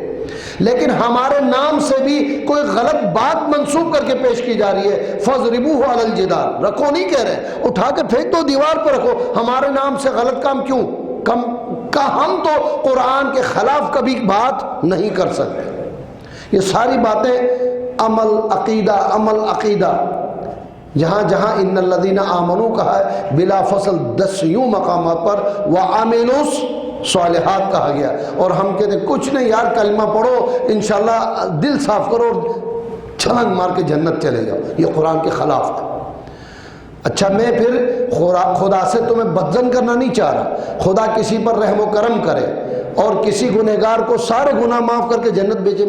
لیکن ہمارے نام سے بھی کوئی غلط بات منسوب کر کے پیش کی جا رہی ہے، فَضْرِبُوهُ عَلَى الْجِدَارِ، رکھو نہیں کہہ رہے، اٹھا کے پھینک دو، دیوار پر رکھو. ہمارے نام سے غلط کام کیوں ہم تو قرآن کے خلاف کبھی بات نہیں کر سکتے. یہ ساری باتیں عمل عقیدہ جہاں جہاں ان الذین آمنوا کہا ہے بلا فصل 10 یوں مقامات پر وعاملوا صالحات کہا گیا. اور ہم کہتے ہیں کچھ نہیں یار، کلمہ پڑھو انشاءاللہ دل صاف کرو اور چھلنگ مار کے جنت چلے جاؤ. یہ قرآن کے خلاف ہے. اچھا میں پھر خدا سے تمہیں بدظن کرنا نہیں چاہ رہا. خدا کسی پر رحم و کرم کرے اور کسی گنہگار کو سارے گناہ معاف کر کے جنت بھیجے،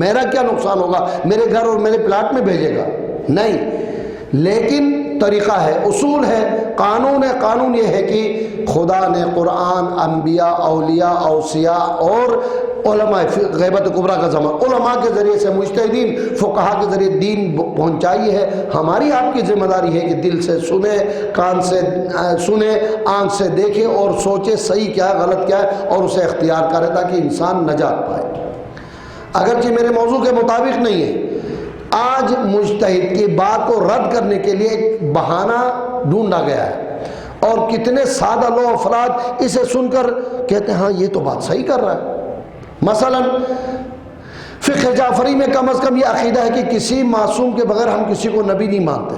میرا کیا نقصان ہوگا؟ میرے گھر اور میرے پلاٹ میں بھیجے گا؟ نہیں. لیکن طریقہ ہے، اصول ہے، قانون ہے. قانون یہ ہے کہ خدا نے قرآن انبیاء، اولیاء، اوصیاء اور علماء غیبت کبریٰ کا زمانہ، علماء کے ذریعے سے، مجتہدین فقہا کے ذریعے دین پہنچائی ہے. ہماری آپ کی ذمہ داری ہے کہ دل سے سنے، کان سے سنے، آنکھ سے دیکھے اور سوچے صحیح کیا ہے غلط کیا ہے اور اسے اختیار کرے تاکہ انسان نجات پائے. اگرچہ میرے موضوع کے مطابق نہیں ہے. آج مجتہد کی بات کو رد کرنے کے لیے ایک بہانہ ڈھونڈا گیا ہے اور کتنے سادہ لوگ افراد اسے سن کر کہتے ہیں ہاں یہ تو بات صحیح کر رہا ہے. مثلا فقہ جعفری میں کم از کم یہ عقیدہ ہے کہ کسی معصوم کے بغیر ہم کسی کو نبی نہیں مانتے،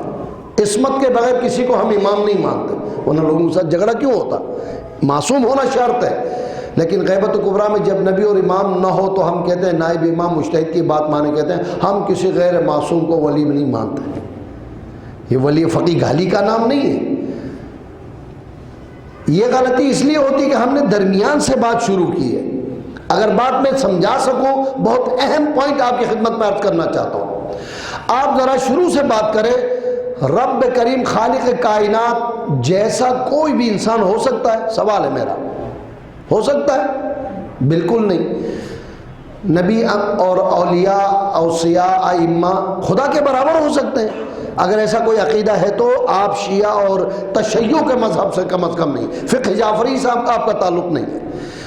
عصمت کے بغیر کسی کو ہم امام نہیں مانتے. ورنہ لوگوں کے ساتھ جھگڑا کیوں ہوتا؟ معصوم ہونا شرط ہے. لیکن غیبت کبریٰ میں جب نبی اور امام نہ ہو تو ہم کہتے ہیں نائب امام مجتہد کی بات مانے، کہتے ہیں ہم کسی غیر معصوم کو ولی نہیں مانتے. یہ ولی فقیہ گالی کا نام نہیں ہے. یہ غلطی اس لیے ہوتی کہ ہم نے درمیان سے بات شروع کی ہے. اگر بات میں سمجھا سکوں، بہت اہم پوائنٹ آپ کی خدمت میں عرض کرنا چاہتا ہوں. آپ ذرا شروع سے بات کریں. رب کریم خالق کائنات جیسا کوئی بھی انسان ہو سکتا ہے؟ سوال ہے میرا. ہو سکتا ہے؟ بالکل نہیں. نبی اور اولیاء، اوصیاء، ائمہ خدا کے برابر ہو سکتے ہیں. اگر ایسا کوئی عقیدہ ہے تو آپ شیعہ اور تشیع کے مذہب سے کم از کم نہیں. فقہ جعفری صاحب کا آپ کا تعلق نہیں ہے.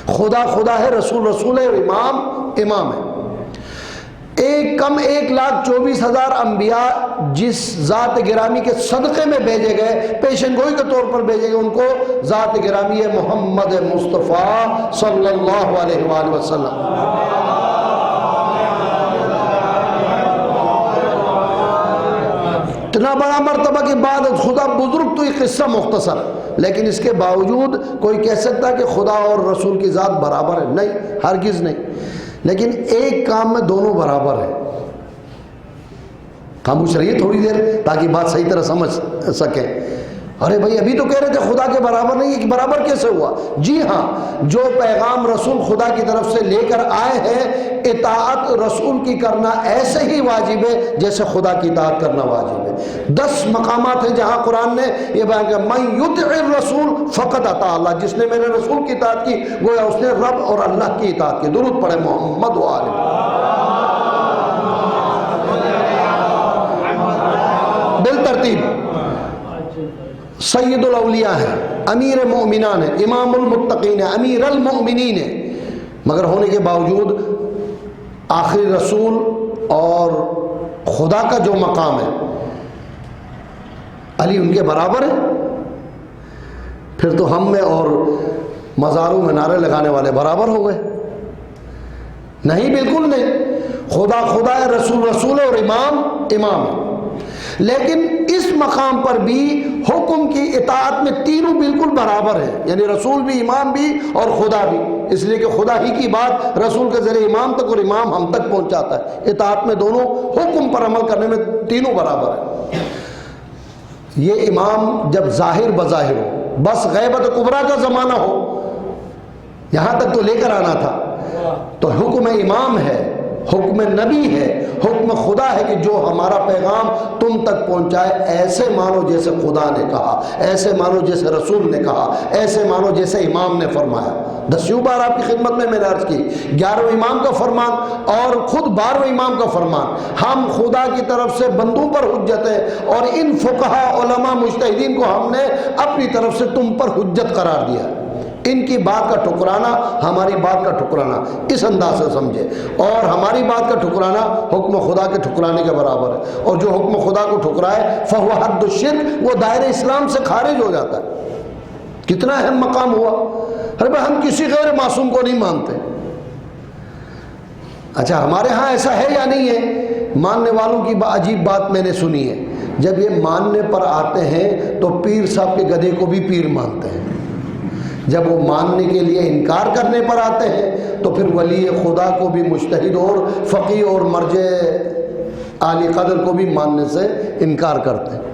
خدا خدا ہے، رسول رسول ہے، امام امام ہے. 1,24,000 انبیاء جس ذات گرامی کے صدقے میں بھیجے گئے، پیشن گوئی کے طور پر بھیجے گئے، ان کو ذات گرامی ہے محمد مصطفیٰ صلی اللہ علیہ وآلہ وسلم. اتنا بڑا مرتبہ کی بات، خدا بزرگ تو یہ قصہ مختصر، لیکن اس کے باوجود کوئی کہہ سکتا ہے کہ خدا اور رسول کی ذات برابر ہے؟ نہیں، ہرگز نہیں۔ لیکن ایک کام میں دونوں برابر ہیں۔ خاموش رہیے تھوڑی دیر تاکہ بات صحیح طرح سمجھ سکیں۔ ارے بھائی ابھی تو کہہ رہے تھے خدا کے برابر نہیں ہے، کہ برابر کیسے ہوا؟ جی ہاں، جو پیغام رسول خدا کی طرف سے لے کر آئے ہیں، اطاعت رسول کی کرنا ایسے ہی واجب ہے جیسے خدا کی اطاعت کرنا واجب ہے۔ 10 مقامات ہیں جہاں قرآن نے یہ بیان کیا، من یطع الرسول فقد اطاع اللہ، جس نے میرے رسول کی اطاعت کی گویا اس نے رب اور اللہ کی اطاعت کی۔ درود پڑھے محمد و آل بالترتیب۔ سید الاولیاء ہیں، امیر مومنان ہیں، امام المتقین ہیں، امیر المؤمنین ہیں، مگر ہونے کے باوجود آخری رسول اور خدا کا جو مقام ہے، علی ان کے برابر ہے؟ پھر تو ہم میں اور مزاروں میں نعرے لگانے والے برابر ہو گئے؟ نہیں، بالکل نہیں۔ خدا خدا ہے، رسول رسول ہے، اور امام امام ہے۔ لیکن اس مقام پر بھی حکم کی اطاعت میں تینوں بالکل برابر ہیں، یعنی رسول بھی، امام بھی اور خدا بھی، اس لیے کہ خدا ہی کی بات رسول کے ذریعے امام تک اور امام ہم تک پہنچاتا ہے۔ اطاعت میں دونوں حکم پر عمل کرنے میں تینوں برابر ہیں۔ یہ امام جب ظاہر بظاہر ہو، بس غیبت کبریٰ کا زمانہ ہو، یہاں تک تو لے کر آنا تھا، تو حکم امام ہے، حکم نبی ہے، حکم خدا ہے کہ جو ہمارا پیغام تم تک پہنچائے ایسے مانو جیسے خدا نے کہا، ایسے مانو جیسے رسول نے کہا، ایسے مانو جیسے امام نے فرمایا۔ 10 بار آپ کی خدمت میں نے عرض کی، 11ویں امام کا فرمان اور خود 12ویں امام کا فرمان، ہم خدا کی طرف سے بندوں پر حجت ہے، اور ان فقہا علماء مجتہدین کو ہم نے اپنی طرف سے تم پر حجت قرار دیا ہے۔ ان کی بات کا ٹھکرانا ہماری بات کا ٹھکرانا، اس انداز سے سمجھے، اور ہماری بات کا ٹھکرانا حکم خدا کے ٹھکرانے کے برابر ہے، اور جو حکم خدا کو ٹھکرائے فہو حد الشرک، وہ دائرہ اسلام سے خارج ہو جاتا ہے۔ کتنا اہم مقام ہوا۔ ارے بھائی ہم کسی غیر معصوم کو نہیں مانتے۔ اچھا ہمارے ہاں ایسا ہے یا نہیں ہے؟ ماننے والوں کی عجیب بات میں نے سنی ہے، جب یہ ماننے پر آتے ہیں تو پیر صاحب کے گدھے کو بھی پیر مانتے ہیں، جب وہ ماننے کے لیے انکار کرنے پر آتے ہیں تو پھر ولی خدا کو بھی، مجتہد اور فقیہ اور مرجع عالی قدر کو بھی ماننے سے انکار کرتے ہیں۔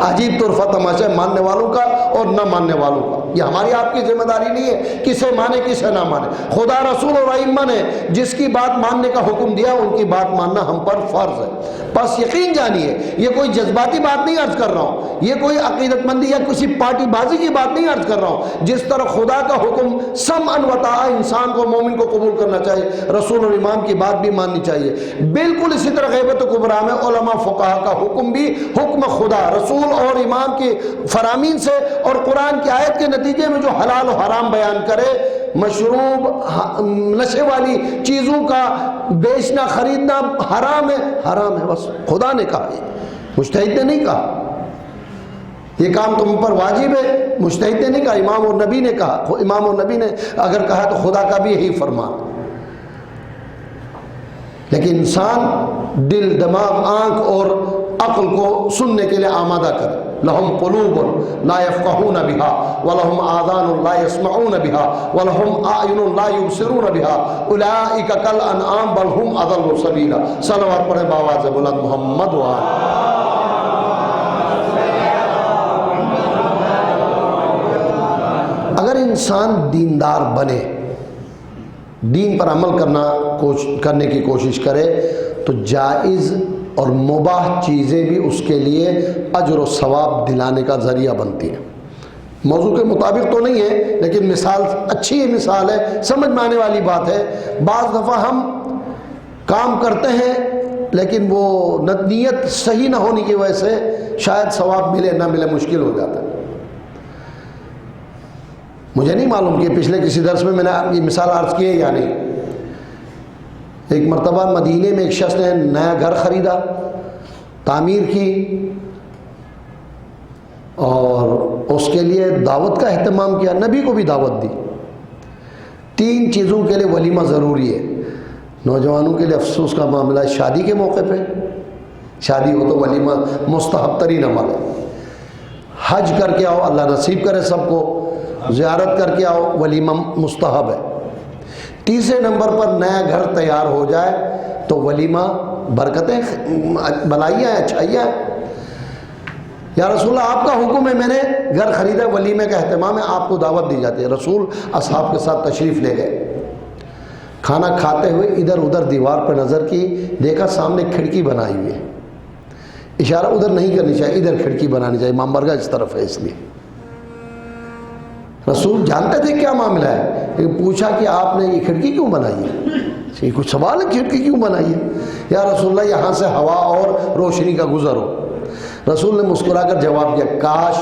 عجیب طرفہ تماشا ہے ماننے والوں کا اور نہ ماننے والوں کا۔ یہ ہماری آپ کی ذمہ داری نہیں ہے کسے مانے کسے نہ مانے۔ خدا رسول اور ائمہ نے جس کی بات ماننے کا حکم دیا ان کی بات ماننا ہم پر فرض ہے۔ بس یقین جانیے، یہ کوئی جذباتی بات نہیں عرض کر رہا ہوں، یہ کوئی عقیدت مندی یا کسی پارٹی بازی کی بات نہیں عرض کر رہا ہوں۔ جس طرح خدا کا حکم سمعا و طاعہ انسان کو، مومن کو قبول کرنا چاہیے، رسول اور امام کی بات بھی ماننی چاہیے، بالکل اسی طرح غیبت کبریٰ میں علماء فقہا کا حکم بھی حکم خدا، رسول اور امام کی فرامین سے اور قرآن کی آیت کے نتیجے میں جو حلال و حرام بیان کرے، مشروب نشے والی چیزوں کا بیچنا خریدنا حرام ہے، حرام ہے، بس خدا نے کہا، مجتہد نے نہیں کہا۔ یہ کام تم پر واجب ہے، مجتہد نے نہیں کہا، امام اور نبی نے کہا۔ امام اور نبی نے اگر کہا تو خدا کا بھی یہی فرمان۔ لیکن انسان دل، دماغ، آنکھ اور عقل کو سننے کے لیے آمادہ کرے۔ لہم قلوب لا یفقہون بہا ولہم آذان لا یسمعون بہا ولہم اعین لا یبصرون بہا اولئک کالانعام بل ہم اضل سبیلا۔ صلوات پڑھیں بآواز بلند محمد و آل۔ اگر انسان دیندار بنے، دین پر عمل کرنے کی کوشش کرے تو جائز اور مباح چیزیں بھی اس کے لیے اجر و ثواب دلانے کا ذریعہ بنتی ہیں۔ موضوع کے مطابق تو نہیں ہے لیکن مثال اچھی مثال ہے، سمجھ میں آنے والی بات ہے۔ بعض دفعہ ہم کام کرتے ہیں لیکن وہ نیت صحیح نہ ہونے کی وجہ سے شاید ثواب ملے نہ ملے، مشکل ہو جاتا ہے۔ مجھے نہیں معلوم کہ پچھلے کسی درس میں نے یہ مثال عرض کی ہے یا نہیں۔ ایک مرتبہ مدینے میں ایک شخص نے نیا گھر خریدا، تعمیر کی اور اس کے لیے دعوت کا اہتمام کیا، نبی کو بھی دعوت دی۔ 3 چیزوں کے لیے ولیمہ ضروری ہے۔ نوجوانوں کے لیے افسوس کا معاملہ ہے، شادی کے موقع پہ شادی ہو تو ولیمہ مستحب ترین عمل ہے. حج کر کے آؤ، اللہ نصیب کرے سب کو، زیارت کر کے آؤ، ولیمہ مستحب ہے. تیسرے نمبر پر نیا گھر تیار ہو جائے تو ولیمہ برکتیں بلائیاں ہیں، اچھائیاں ہیں. یا رسول اللہ آپ کا حکم ہے، میں نے گھر خریدا، ولیمے کا اہتمام ہے، آپ کو دعوت دی جاتی ہے. رسول اصحاب کے ساتھ تشریف لے گئے، کھانا کھاتے ہوئے ادھر ادھر دیوار پہ نظر کی، دیکھا سامنے کھڑکی بنائی ہوئی ہے. اشارہ ادھر نہیں کرنی چاہیے، ادھر کھڑکی بنانی چاہیے، امام برگاہ اس طرف ہے. اس لیے رسول جانتے تھے کیا معاملہ ہے، پوچھا کہ آپ نے یہ کھڑکی کیوں بنائی ہے؟ یہ کچھ سوال ہے، کھڑکی کیوں بنائی ہے؟ یا رسول اللہ یہاں سے ہوا اور روشنی کا گزر ہو. رسول نے مسکرا کر جواب دیا، کاش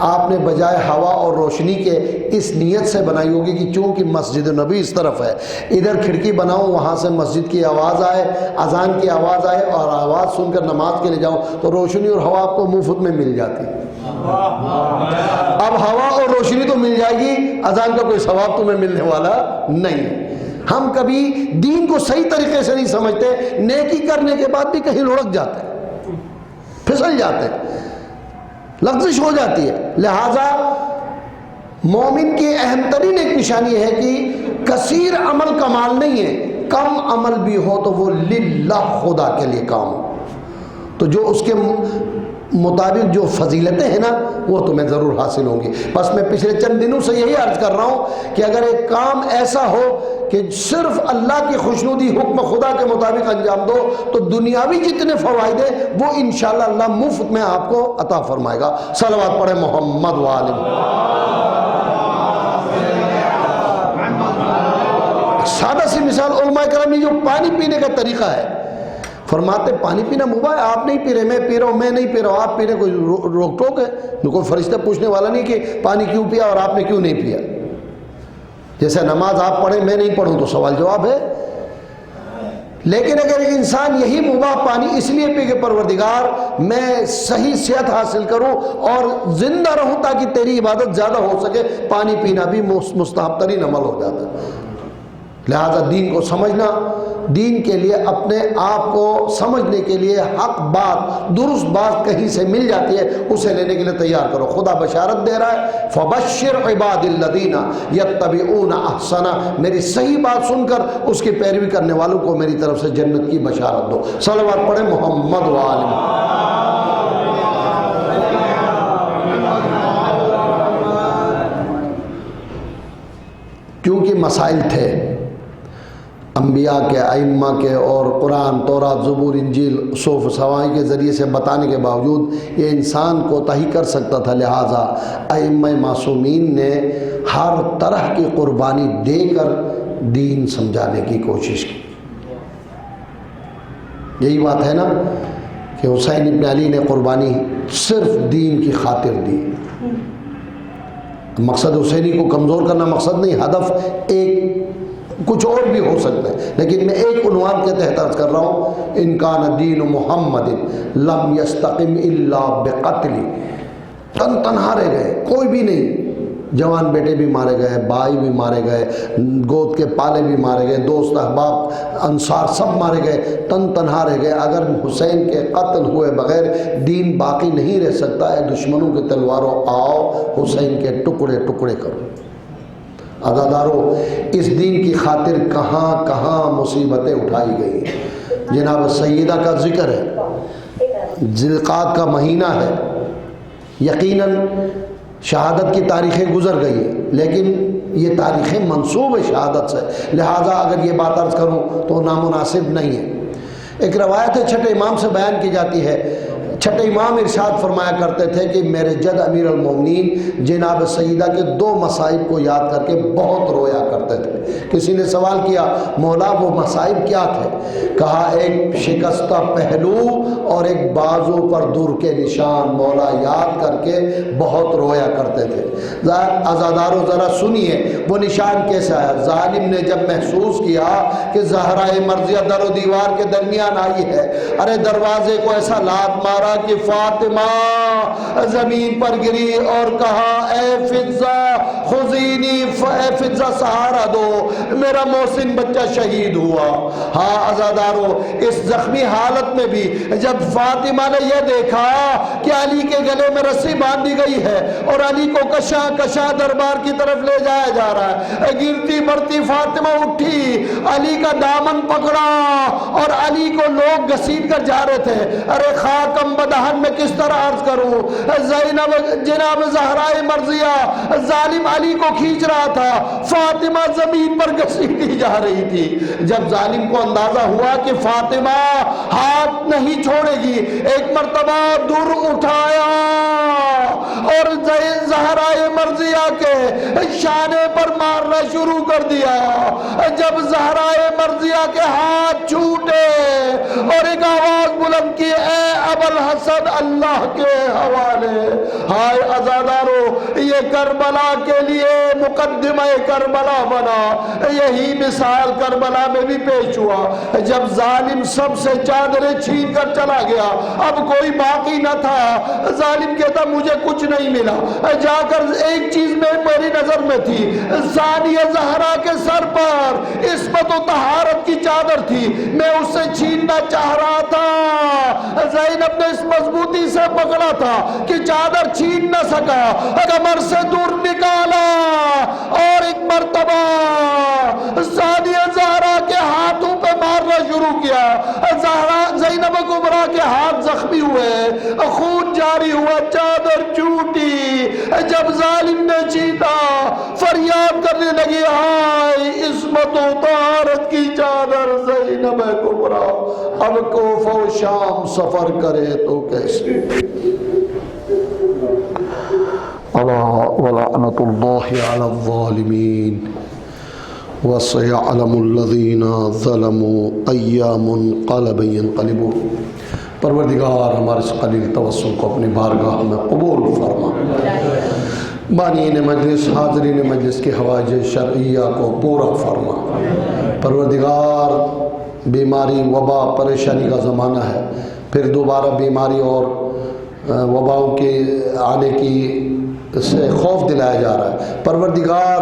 آپ نے بجائے ہوا اور روشنی کے اس نیت سے بنائی ہوگی کہ چونکہ مسجد نبی اس طرف ہے، ادھر کھڑکی بناؤ، وہاں سے مسجد کی آواز آئے، اذان کی آواز آئے اور آواز سن کر نماز کے لیے جاؤ تو روشنی اور ہوا آپ کو مفت میں مل جاتی. اب ہوا اور روشنی تو مل جائے گی، اذان کا کوئی ثواب تمہیں ملنے والا نہیں ہے. ہم کبھی دین کو صحیح طریقے سے نہیں سمجھتے، نیکی کرنے کے بعد بھی کہیں لڑک جاتے ہیں، پھسل جاتے ہیں، لغزش ہو جاتی ہے. لہذا مومن کی اہم ترین ایک نشانی ہے کہ کثیر عمل کمال نہیں ہے، کم عمل بھی ہو تو وہ للہ، خدا کے لیے کام ہو. تو جو اس کے مطابق جو فضیلتیں ہیں نا وہ تمہیں ضرور حاصل ہوں گی. بس میں پچھلے چند دنوں سے یہی عرض کر رہا ہوں کہ اگر ایک کام ایسا ہو کہ صرف اللہ کی خوشنودی حکم خدا کے مطابق انجام دو تو دنیاوی جتنے فوائد ہیں وہ انشاءاللہ اللہ مفت میں آپ کو عطا فرمائے گا. صلوات پڑھیں محمد وآلہ. سادہ سی مثال، علماء کرام نے جو پانی پینے کا طریقہ ہے، فرماتے پانی پینا مباح ہے، آپ نہیں پی رہے، میں پی رہا ہوں، میں نہیں پی رہا ہوں، آپ پی رہے، کوئی روک ٹوک ہے؟ کوئی فرشتہ پوچھنے والا نہیں کہ پانی کیوں پیا اور آپ نے کیوں نہیں پیا. جیسے نماز آپ پڑھیں میں نہیں پڑھوں تو سوال جواب ہے. لیکن اگر ایک انسان یہی مباح پانی اس لیے پی کہ پروردگار میں صحیح صحت حاصل کروں اور زندہ رہوں تاکہ تیری عبادت زیادہ ہو سکے، پانی پینا بھی مستحب ترین عمل ہو جاتا ہے. لہذا دین کو سمجھنا، دین کے لیے اپنے آپ کو سمجھنے کے لیے حق بات، درست بات کہیں سے مل جاتی ہے، اسے لینے کے لیے تیار کرو. خدا بشارت دے رہا ہے، فبشر عباد الذین یتبعون احسنہ، میری صحیح بات سن کر اس کی پیروی کرنے والوں کو میری طرف سے جنت کی بشارت دو. صلوات پڑھیں محمد وآلہ. کیونکہ مسائل تھے انبیاء کے، ائمہ کے، اور قرآن، تورات، زبور، انجیل، صحف سماوی کے ذریعے سے بتانے کے باوجود یہ انسان کوتاہی کر سکتا تھا. لہٰذا ائمہ معصومین نے ہر طرح کی قربانی دے کر دین سمجھانے کی کوشش کی. یہی بات ہے نا کہ حسین ابن علی نے قربانی صرف دین کی خاطر دی. مقصد حسینی کو کمزور کرنا مقصد نہیں، ہدف ایک کچھ اور بھی ہو سکتا ہے، لیکن میں ایک عنوان کے تحت عرض کر رہا ہوں، ان کان دین محمد لم یستقم الا بقتل. تنہا رہ گئے، کوئی بھی نہیں، جوان بیٹے بھی مارے گئے، بھائی بھی مارے گئے، گود کے پالے بھی مارے گئے، دوست احباب انصار سب مارے گئے، تنہا رہ گئے. اگر حسین کے قتل ہوئے بغیر دین باقی نہیں رہ سکتا ہے، دشمنوں کے تلواروں آؤ حسین کے ٹکڑے ٹکڑے کرو. عزادارو، اس دین کی خاطر کہاں کہاں مصیبتیں اٹھائی گئی. جناب سیدہ کا ذکر ہے، ذی القعدہ کا مہینہ ہے، یقیناً شہادت کی تاریخیں گزر گئی ہیں، لیکن یہ تاریخیں منسوب ہے شہادت سے، لہٰذا اگر یہ بات عرض کروں تو نامناسب نہیں ہے. ایک روایت ہے چھٹے امام سے بیان کی جاتی ہے، چھٹے امام ارشاد فرمایا کرتے تھے کہ میرے جد امیر المومنین جناب سیدہ کے دو مصائب کو یاد کر کے بہت رویا کرتے تھے. کسی نے سوال کیا مولا وہ مصائب کیا تھے؟ کہا ایک شکستہ پہلو اور ایک بازو پر دور کے نشان مولا یاد کر کے بہت رویا کرتے تھے. عزادارو ذرا سنیے وہ نشان کیسے آیا. ظالم نے جب محسوس کیا کہ زہرا مرضیہ در و دیوار کے درمیان آئی ہے، ارے دروازے کو ایسا لات مار زہرا کی فاطمہ زمین پر گری اور کہا اے فضہ خذینی، اے فضہ سہارا دو، میرا محسن بچہ شہید ہوا۔ ہاں عزادارو، اس زخمی حالت میں بھی جب فاطمہ نے یہ دیکھا کہ علی کے گلے میں رسی باندھی گئی ہے اور علی کو کشاں کشاں دربار کی طرف لے جایا جا رہا ہے، گرتی بڑھتی فاطمہ اٹھی، علی کا دامن پکڑا اور علی کو لوگ گھسیٹ کر جا رہے تھے۔ ارے خاکم بدہن میں کس طرح عرض کروں، زینب جناب زہرائے مرضیہ ظالم علی کو کھینچ رہا تھا، فاطمہ زمین پر گھسیٹی جا رہی تھی۔ جب ظالم کو اندازہ ہوا کہ فاطمہ ہاتھ نہیں چھوڑے گی، ایک مرتبہ در اٹھایا اور زہرائے مرضیہ کے شانے پر مارنا شروع کر دیا۔ جب زہرائے مرضیہ کے ہاتھ چھوٹے اور ایک آواز بلند کی، اے ابوالحسن اللہ کے حوالے۔ ہائے عزادارو، یہ کربلا کے لیے مقدمہ کربلا بنا۔ یہی مثال کربلا میں بھی پیش ہوا، جب ظالم سب سے چادریں چھین کر چلا گیا، اب کوئی باقی نہ تھا۔ ظالم کہتا مجھے کچھ نہیں ملا، جا کر ایک چیز میں میری نظر میں تھی، ثانیہ زہرا کے سر پر عصمت و طہارت کی چادر تھی، میں اسے چھیننا چاہ رہا تھا۔ زینب نے اس مضبوطی سے پکڑا تھا کہ چادر چھین نہ سکا، کمر سے دور نکالا اور ایک مرتبہ ثانیہ زہرا کے ہاتھوں پہ مارنا شروع کیا۔ زینب کبریٰ کے ہاتھ زخمی ہوئے، خون جاری ہوا، چادر ٹوٹی۔ جب ظالم نے چیتا، فریاد کرنے لگی، ہائے عصمت و طہارت کی چادر زینب کبریٰ، اب کوفہ و شام سفر کرے تو کیسے؟ اللہ ولعنت اللہ علی الظالمین وَسَيَعْلَمُ الَّذِينَ ظَلَمُوا أَيَّ مُنْقَلَبٍ يَنْقَلِبُونَ۔ پروردگار ہمارے اس قلیل توسل کو اپنی بارگاہ میں قبول فرما، بانین مجلس حاضرین مجلس کی حوائج شرعیہ کو پورا فرما۔ پروردگار بیماری وبا پریشانی کا زمانہ ہے، پھر دوبارہ بیماری اور وباؤں کے آنے کی سے خوف دلایا جا رہا ہے۔ پروردگار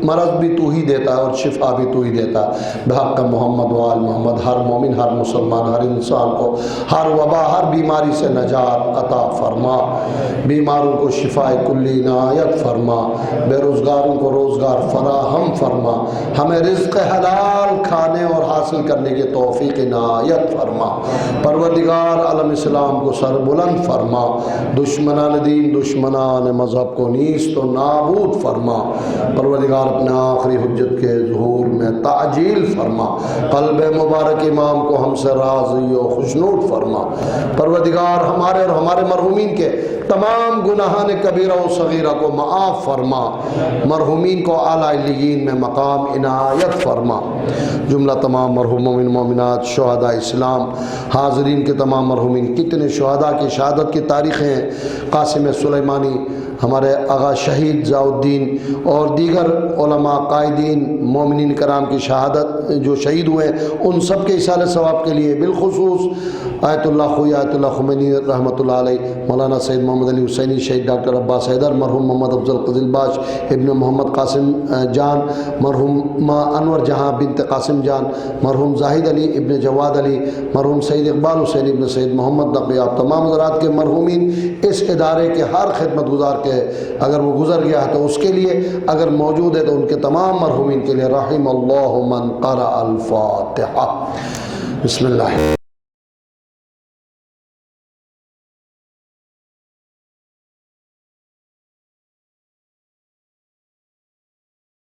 مرض بھی تو ہی دیتا ہے اور شفا بھی تو ہی دیتا ہے۔ بحق محمد و آل محمد ہر مومن، ہر مسلمان، ہر انسان کو ہر وبا، ہر بیماری سے نجات عطا فرما، بیماروں کو شفا کلی عنایت فرما، بے روزگاروں کو روزگار فراہم فرما، ہمیں رزق حلال کھانے اور حاصل کرنے کی توفیق عنایت فرما۔ پروردگار عالم اسلام کو سر بلند فرما، دشمنان دین، دشمنان مذہب کو نیست و نابود فرما۔ پروردگار اپنے آخری حجت کے ظہور میں تعجیل فرما، قلب مبارک امام کو ہم سے راضی و خوشنود فرما۔ پروردگار ہمارے اور ہمارے مرحومین کے تمام گناہان کبیرہ و صغیرہ کو معاف فرما، مرحومین کو اعلیٰ علیین میں مقام عنایت فرما۔ جملہ تمام مرحوم مومن مومنات، شہداء اسلام، حاضرین کے تمام مرحومین، کتنے شہداء کی شہادت کی تاریخیں ہیں، قاسم سلیمانی، ہمارے آغا شہید ضیاء الدین اور دیگر علماء قائدین مومنین کرام کی شہادت جو شہید ہوئے، ان سب کے اصالہ ثواب کے لیے بالخصوص آیت اللہ خوئی آیت اللہ خمینی رحمۃ اللہ علیہ، مولانا سید محمد علی حسینی، شہید ڈاکٹر عباس حیدر، مرحوم محمد افضل قزل باش ابن محمد قاسم جان، مرحوم انور جہاں بنت قاسم جان، مرحوم زاہد علی ابن جواد علی، مرحوم سید اقبال حسین ابن سید محمد نقوی، آپ تمام حضرات کے مرحومین اس ادارے کے ہر خدمت گزار کے اگر وہ گزر گیا ہے تو اس کے لیے، اگر موجود ہے تو ان کے تمام مرحومین کے لیے رحم اللہ من قرأ الفاتحہ۔ بسم اللہ۔